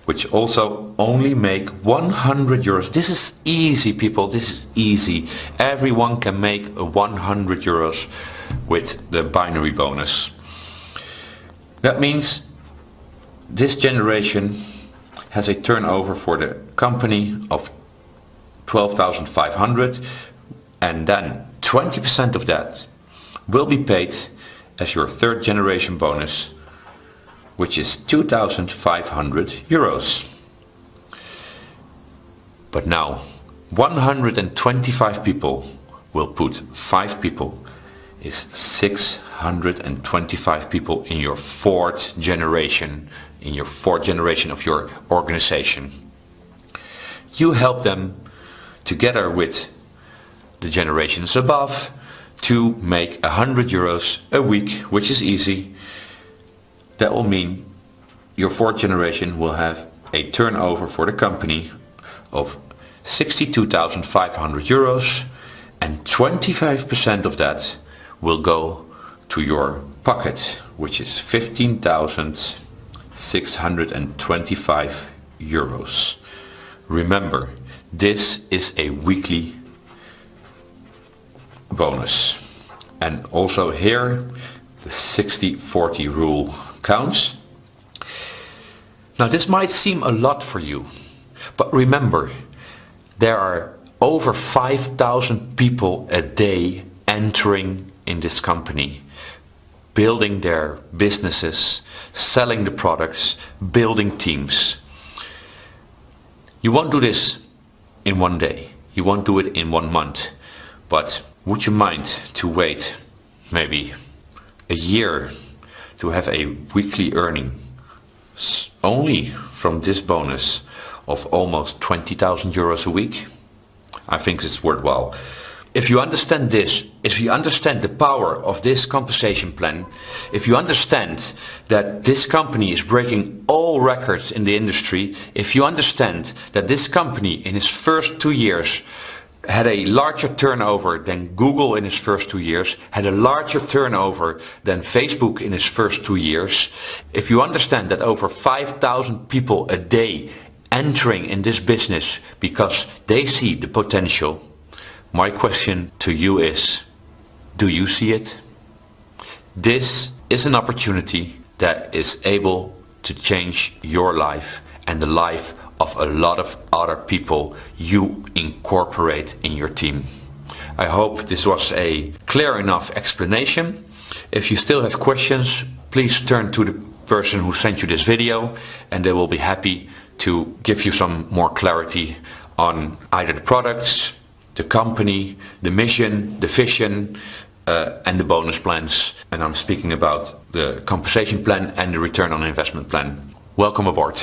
which also only make 100 euros. This is easy, people, this is easy. Everyone can make 100 euros with the binary bonus. That means this generation has a turnover for the company of 12,500, and then 20% of that will be paid as your third generation bonus, which is 2,500 euros. But now 125 people will put 5 people, is 625 people in your fourth generation, of your organization. You help them together with the generations above to make 100 euros a week, which is easy. That will mean your fourth generation will have a turnover for the company of 62,500 euros, and 25% of that will go to your pocket, which is 15,625 euros. Remember, this is a weekly bonus. And also here, the 60-40 rule counts. Now this might seem a lot for you, but remember, there are over 5,000 people a day entering in this company, building their businesses, selling the products, building teams. You won't do this in one day, you won't do it in 1 month, but would you mind to wait maybe a year to have a weekly earning only from this bonus of almost 20,000 euros a week, I think it's worthwhile. If you understand this, if you understand the power of this compensation plan, if you understand that this company is breaking all records in the industry, if you understand that this company in its first 2 years had a larger turnover than Google in its first 2 years, had a larger turnover than Facebook in its first 2 years, if you understand that over 5,000 people a day entering in this business because they see the potential, my question to you is, do you see it? This is an opportunity that is able to change your life and the life of a lot of other people you incorporate in your team. I hope this was a clear enough explanation. If you still have questions, please turn to the person who sent you this video and they will be happy to give you some more clarity on either the products, the company, the mission, the vision, and the bonus plans. And I'm speaking about the compensation plan and the return on investment plan. Welcome aboard.